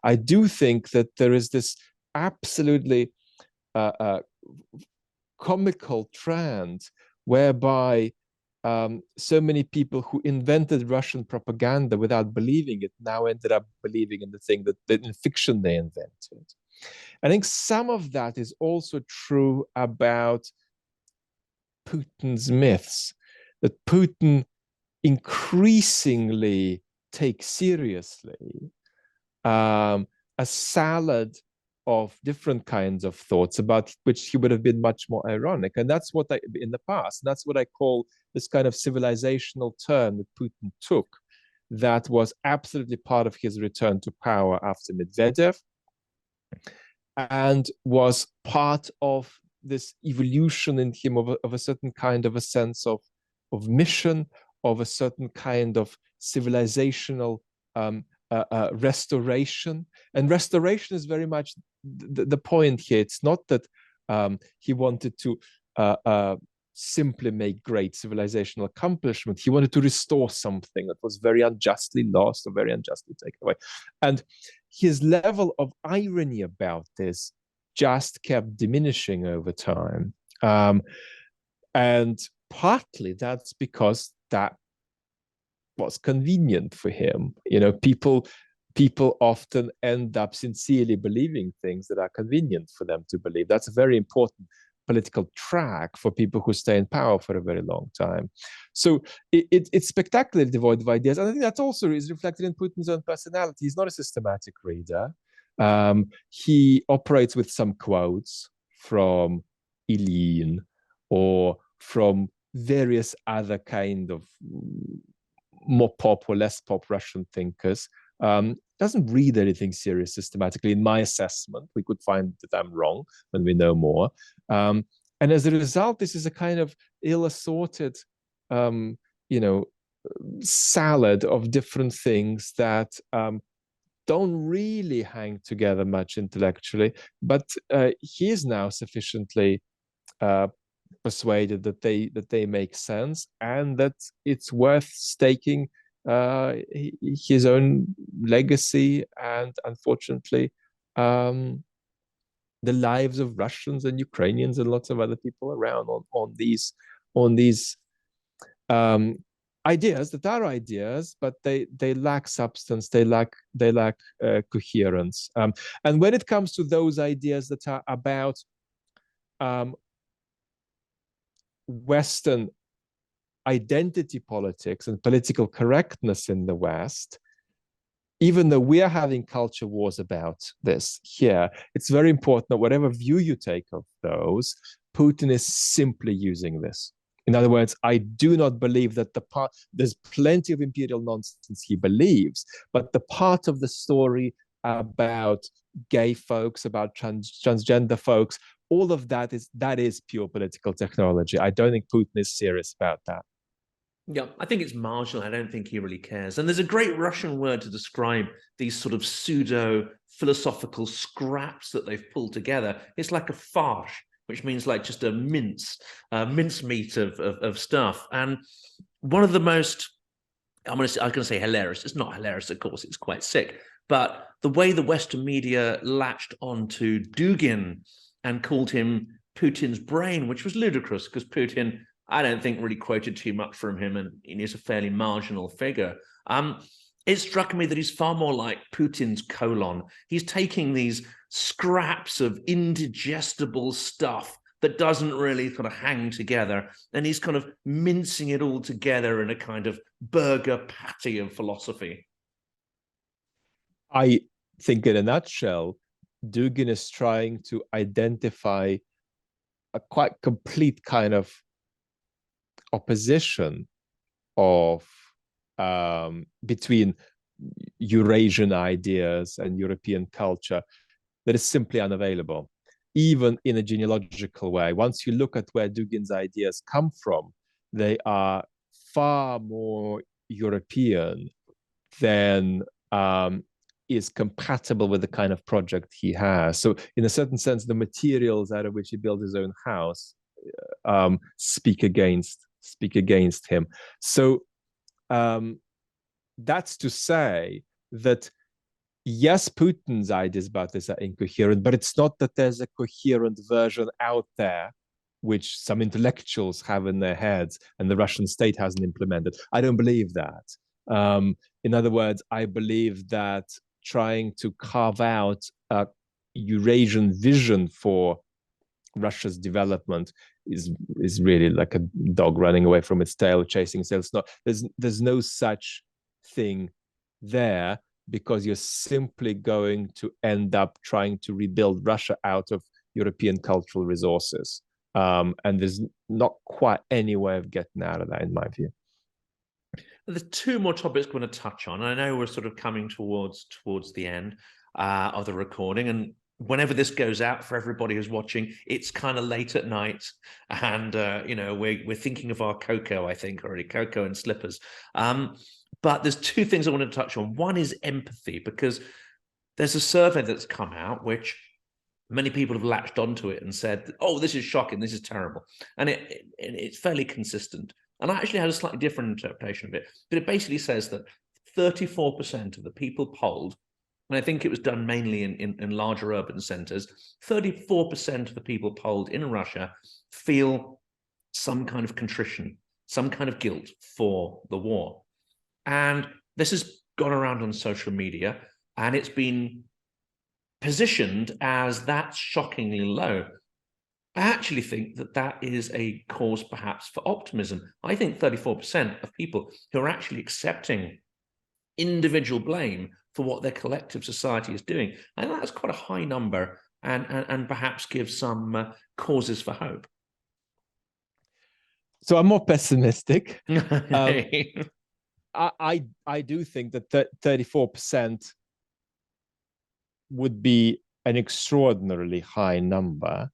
I do think that there is this absolutely comical trend whereby so many people who invented Russian propaganda without believing it now ended up believing in the thing that in fiction they invented. I think some of that is also true about Putin's myths, that Putin increasingly takes seriously a salad of different kinds of thoughts about which he would have been much more ironic. And that's what in the past, that's what I call this kind of civilizational turn that Putin took, that was absolutely part of his return to power after Medvedev, and was part of this evolution in him of a certain kind of a sense of mission, of a certain kind of civilizational restoration. And restoration is very much the point here. It's not that he wanted to simply make great civilizational accomplishment. He wanted to restore something that was very unjustly lost or very unjustly taken away. And his level of irony about this just kept diminishing over time. And partly that's because that was convenient for him. People often end up sincerely believing things that are convenient for them to believe. That's a very important political track for people who stay in power for a very long time. So it's spectacularly devoid of ideas. And I think that also is reflected in Putin's own personality. He's not a systematic reader. He operates with some quotes from Ilyin or from various other kind of more pop or less pop Russian thinkers. Doesn't read anything serious systematically, in my assessment. We could find that I'm wrong when we know more. And as a result, this is a kind of ill-assorted, salad of different things that don't really hang together much intellectually. But he is now sufficiently persuaded that they make sense and that it's worth staking his own legacy and, unfortunately, the lives of Russians and Ukrainians and lots of other people around on these ideas that are ideas, but they lack substance, they lack coherence. And when it comes to those ideas that are about Western identity politics and political correctness in the West, even though we are having culture wars about this here, it's very important that whatever view you take of those, Putin is simply using this. In other words, I do not believe that there's plenty of imperial nonsense he believes, but the part of the story about gay folks, about transgender folks, all of that is pure political technology. I don't think Putin is serious about that. Yeah, I think it's marginal. I don't think he really cares. And there's a great Russian word to describe these sort of pseudo philosophical scraps that they've pulled together. It's like a farce, which means like just a mincemeat of stuff. And one of the most, I was going to say hilarious. It's not hilarious, of course. It's quite sick. But the way the Western media latched onto Dugin and called him Putin's brain, which was ludicrous because Putin, I don't think, really quoted too much from him, and he's a fairly marginal figure. It struck me that he's far more like Putin's colon. He's taking these scraps of indigestible stuff that doesn't really kind of hang together, and he's kind of mincing it all together in a kind of burger patty of philosophy. I think in a nutshell, Dugin is trying to identify a quite complete kind of opposition of between Eurasian ideas and European culture that is simply unavailable, even in a genealogical way. Once you look at where Dugin's ideas come from, they are far more European than is compatible with the kind of project he has. So in a certain sense, the materials out of which he built his own house speak against him. So that's to say that yes, Putin's ideas about this are incoherent, but it's not that there's a coherent version out there which some intellectuals have in their heads and the Russian state hasn't implemented. I don't believe that. In other words, I believe that trying to carve out a Eurasian vision for Russia's development is really like a dog running away from its tail, chasing its tail. It's not, there's no such thing there, because you're simply going to end up trying to rebuild Russia out of European cultural resources. And there's not quite any way of getting out of that, in my view. There's two more topics we're going to touch on. I know we're sort of coming towards the end of the recording, and whenever this goes out for everybody who's watching, it's kind of late at night, and we're thinking of our cocoa, I think, already, cocoa and slippers. But there's two things I want to touch on. One is empathy, because there's a survey that's come out which many people have latched onto it and said, oh, this is shocking, this is terrible. And it's fairly consistent. And I actually had a slightly different interpretation of it, but it basically says that 34% of the people polled, and I think it was done mainly in larger urban centers, 34% of the people polled in Russia feel some kind of contrition, some kind of guilt for the war. And this has gone around on social media, and it's been positioned as that's shockingly low. I actually think that that is a cause perhaps for optimism. I think 34% of people who are actually accepting individual blame for what their collective society is doing, and that's quite a high number, and perhaps gives some causes for hope. So I'm more pessimistic. I do think that 34% would be an extraordinarily high number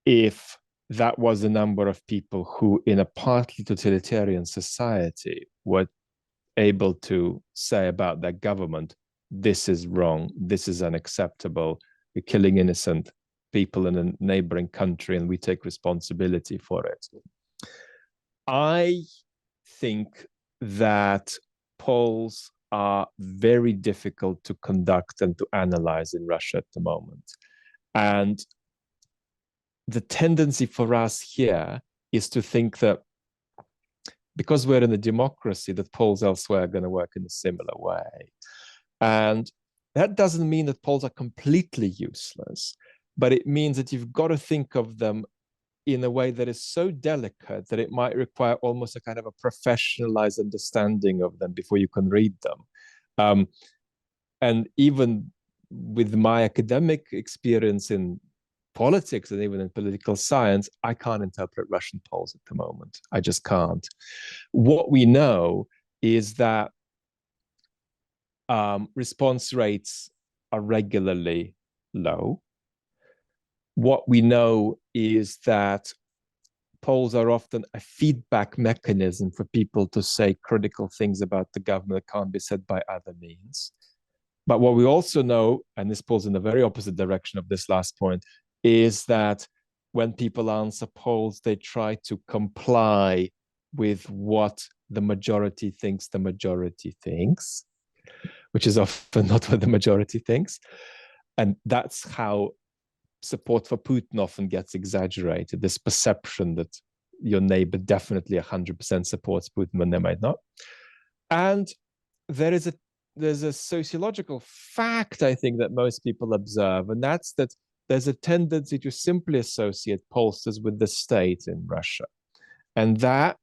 if that was the number of people who, in a partly totalitarian society, were able to say about their government, this is wrong, this is unacceptable, you're killing innocent people in a neighboring country and we take responsibility for it. I think that polls are very difficult to conduct and to analyze in Russia at the moment. And the tendency for us here is to think that because we're in a democracy, that polls elsewhere are going to work in a similar way. And that doesn't mean that polls are completely useless, but it means that you've got to think of them in a way that is so delicate that it might require almost a kind of a professionalized understanding of them before you can read them. And even with my academic experience in politics and even in political science, I can't interpret Russian polls at the moment. I just can't. What we know is that response rates are regularly low. What we know is that polls are often a feedback mechanism for people to say critical things about the government that can't be said by other means. But what we also know, and this pulls in the very opposite direction of this last point, is that when people answer polls, they try to comply with what the majority thinks the majority thinks, which is often not what the majority thinks. And that's how support for Putin often gets exaggerated, this perception that your neighbor definitely 100% supports Putin when they might not. And there's a sociological fact, I think, that most people observe, and that's that there's a tendency to simply associate pollsters with the state in Russia. And that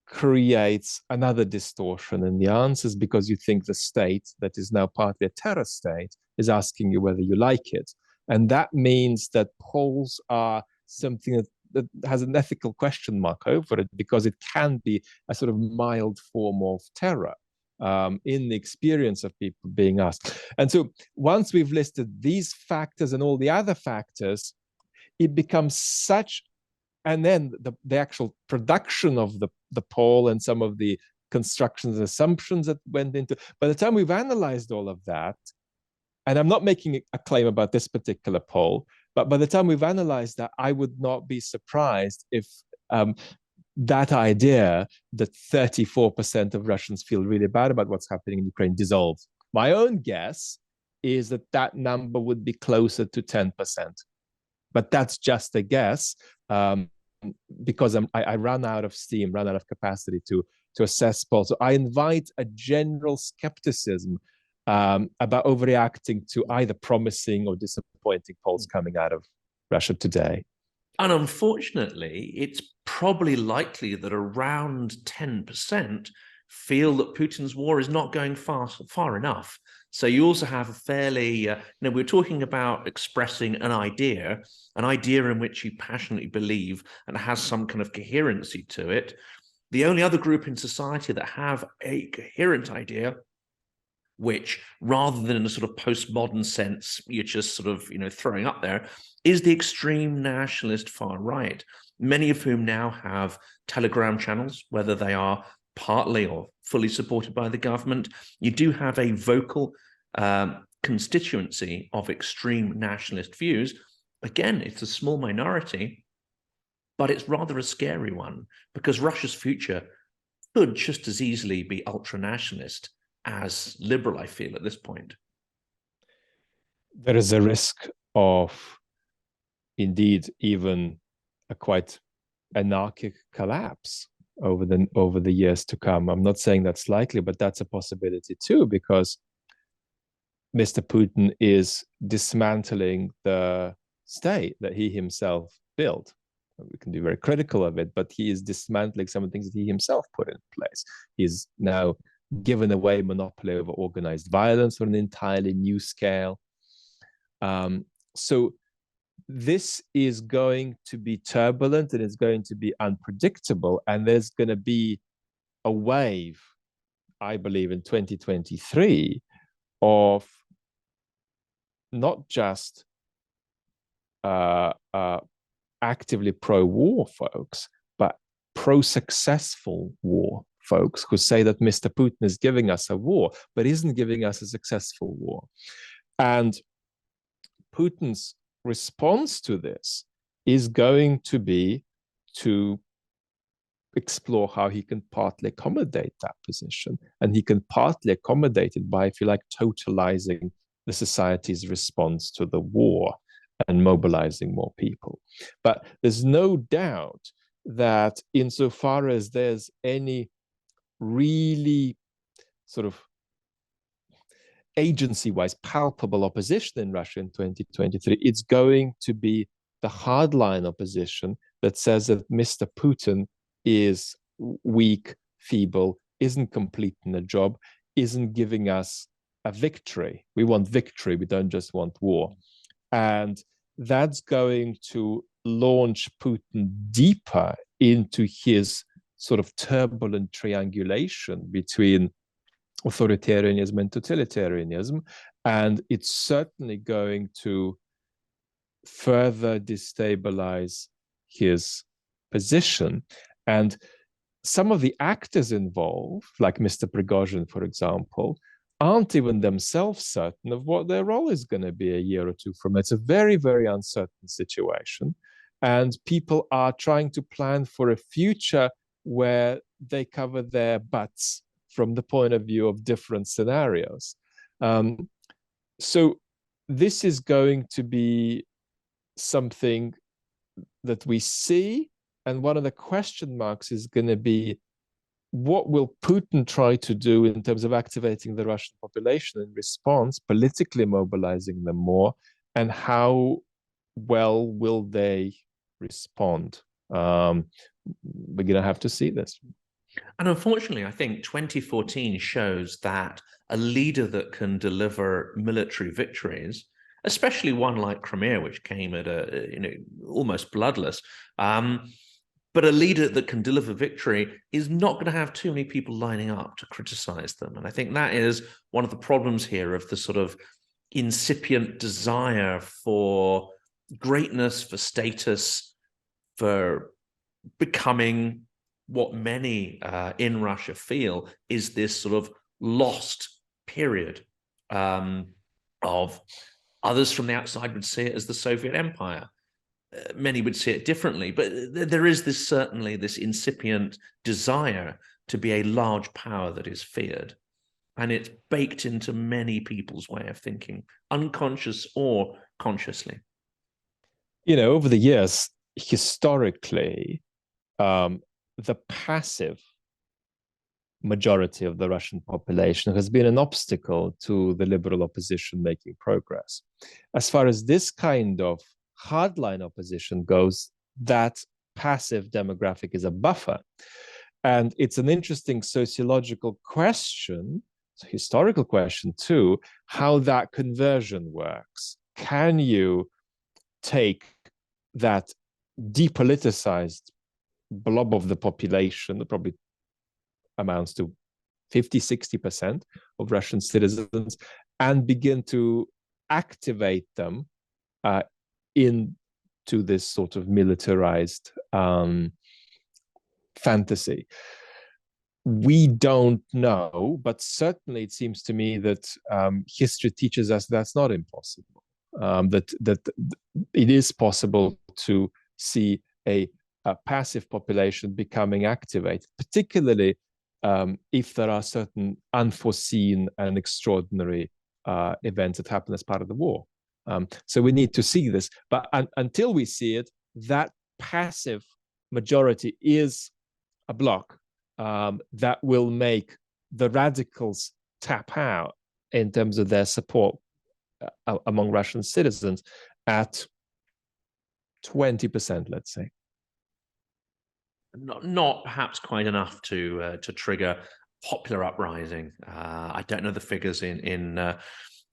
creates another distortion in the answers, because you think the state, that is now partly a terror state, is asking you whether you like it. And that means that polls are something that has an ethical question mark over it, because it can be a sort of mild form of terror in the experience of people being asked. And so once we've listed these factors and all the other factors, it becomes such, and then the actual production of the poll and some of the constructions and assumptions that went into, by the time we've analyzed all of that, and I'm not making a claim about this particular poll, but by the time we've analyzed that, I would not be surprised if that idea that 34% of Russians feel really bad about what's happening in Ukraine dissolves. My own guess is that that number would be closer to 10%. But that's just a guess, because I ran out of steam, ran out of capacity to assess polls. So I invite a general skepticism about overreacting to either promising or disappointing polls coming out of Russia today. And unfortunately, it's probably likely that around 10% feel that Putin's war is not going far enough. So you also have a fairly, we're talking about expressing an idea in which you passionately believe and has some kind of coherency to it. The only other group in society that have a coherent idea, which rather than in a sort of postmodern sense, you're just sort of, throwing up there, is the extreme nationalist far right, many of whom now have Telegram channels, whether they are partly or fully supported by the government. You do have a vocal constituency of extreme nationalist views. Again, it's a small minority, but it's rather a scary one, because Russia's future could just as easily be ultra-nationalist as liberal, I feel, at this point. There is a risk of, indeed, even a quite anarchic collapse over the years to come. I'm not saying that's likely, but that's a possibility too, because Mr. Putin is dismantling the state that he himself built. We can be very critical of it, but he is dismantling some of the things that he himself put in place. He's now given away monopoly over organized violence on an entirely new scale. So this is going to be turbulent, and it's going to be unpredictable, and there's going to be a wave, I believe, in 2023 of not just actively pro-war folks, but pro-successful war folks who say that Mr. Putin is giving us a war, but isn't giving us a successful war. And Putin's response to this is going to be to explore how he can partly accommodate that position. And he can partly accommodate it by, if you like, totalizing the society's response to the war and mobilizing more people. But there's no doubt that insofar as there's any really sort of agency-wise palpable opposition in Russia in 2023, it's going to be the hardline opposition that says that Mr. Putin is weak, feeble, isn't completing the job, isn't giving us a victory. We want victory, we don't just want war. And that's going to launch Putin deeper into his sort of turbulent triangulation between authoritarianism and totalitarianism. And it's certainly going to further destabilize his position. And some of the actors involved, like Mr. Prigozhin, for example, aren't even themselves certain of what their role is going to be a year or two from now. It's a very, very uncertain situation. And people are trying to plan for a future where they cover their butts from the point of view of different scenarios. So this is going to be something that we see. And one of the question marks is going to be, what will Putin try to do in terms of activating the Russian population in response, politically mobilizing them more, and how well will they respond? We're going to have to see this. And unfortunately, I think 2014 shows that a leader that can deliver military victories, especially one like Crimea, which came at almost bloodless, but a leader that can deliver victory is not going to have too many people lining up to criticize them. And I think that is one of the problems here of the sort of incipient desire for greatness, for status, for becoming what many in Russia feel is this sort of lost period of others from the outside would see it as the Soviet Empire. Many would see it differently, but there is this certainly this incipient desire to be a large power that is feared. And it's baked into many people's way of thinking, unconscious or consciously. You know, over the years, historically, the passive majority of the Russian population has been an obstacle to the liberal opposition making progress. As far as this kind of hardline opposition goes, that passive demographic is a buffer. And it's an interesting sociological question, it's a historical question too, how that conversion works. Can you take that depoliticized blob of the population that probably amounts to 50-60% of Russian citizens and begin to activate them into this sort of militarized fantasy? We don't know, but certainly it seems to me that history teaches us that's not impossible. That it is possible to see a passive population becoming activated, particularly if there are certain unforeseen and extraordinary events that happen as part of the war. So we need to see this, but until we see it, that passive majority is a block that will make the radicals tap out in terms of their support among Russian citizens at 20%, let's say. Not perhaps quite enough to trigger popular uprising. I don't know the figures in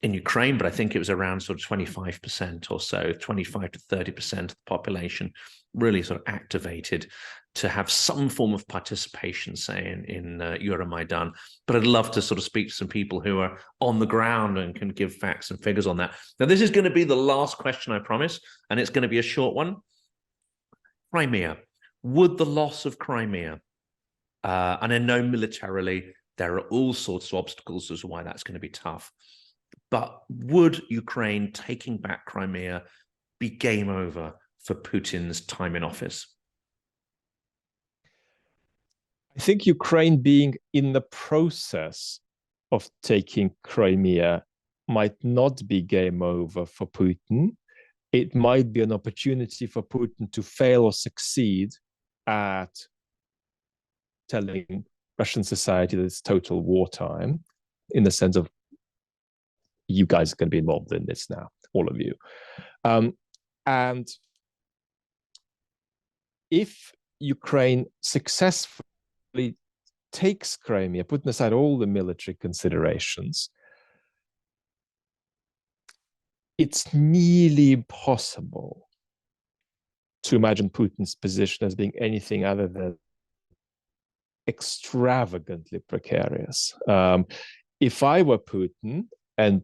Ukraine, but I think it was around sort of 25% or so, 25 to 30% of the population really sort of activated to have some form of participation, say, in Euromaidan. But I'd love to sort of speak to some people who are on the ground and can give facts and figures on that. Now, this is going to be the last question, I promise, and it's going to be a short one. Crimea. Would the loss of Crimea, and I know militarily there are all sorts of obstacles as to why that's going to be tough, but would Ukraine taking back Crimea be game over for Putin's time in office? I think Ukraine being in the process of taking Crimea might not be game over for Putin. It might be an opportunity for Putin to fail or succeed at telling Russian society that it's total wartime, in the sense of, you guys are going to be involved in this now, all of you. And if Ukraine successfully takes Crimea, putting aside all the military considerations, it's nearly impossible to imagine Putin's position as being anything other than extravagantly precarious. If I were Putin and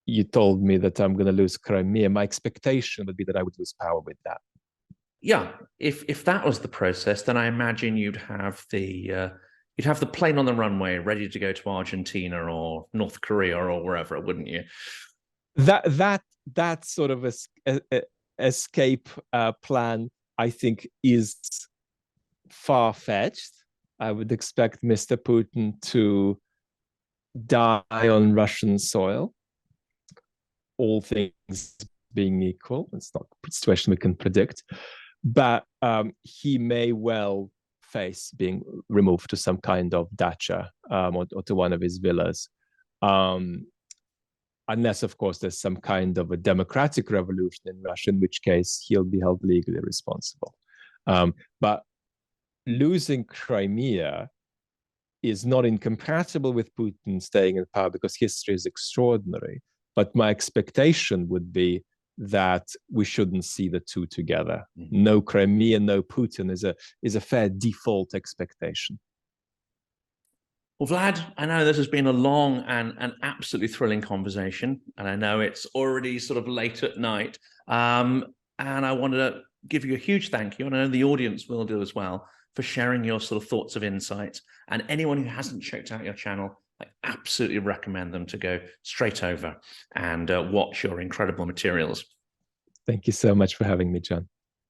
you told me that I'm going to lose Crimea, my expectation would be that I would lose power with that. Yeah, if that was the process, then I imagine you'd have the plane on the runway ready to go to Argentina or North Korea or wherever, wouldn't you? That sort of escape plan, I think, is far-fetched. I would expect Mr. Putin to die on Russian soil, all things being equal. It's not a situation we can predict, but he may well face being removed to some kind of dacha or to one of his villas, unless, of course, there's some kind of a democratic revolution in Russia, in which case he'll be held legally responsible. But losing Crimea is not incompatible with Putin staying in power, because history is extraordinary. But my expectation would be that we shouldn't see the two together. Mm-hmm. No Crimea, no Putin is a fair default expectation. Well, Vlad, I know this has been a long and absolutely thrilling conversation, and I know it's already sort of late at night. And I want to give you a huge thank you, and I know the audience will do as well, for sharing your sort of thoughts of insight. And anyone who hasn't checked out your channel, I absolutely recommend them to go straight over and watch your incredible materials. Thank you so much for having me, John.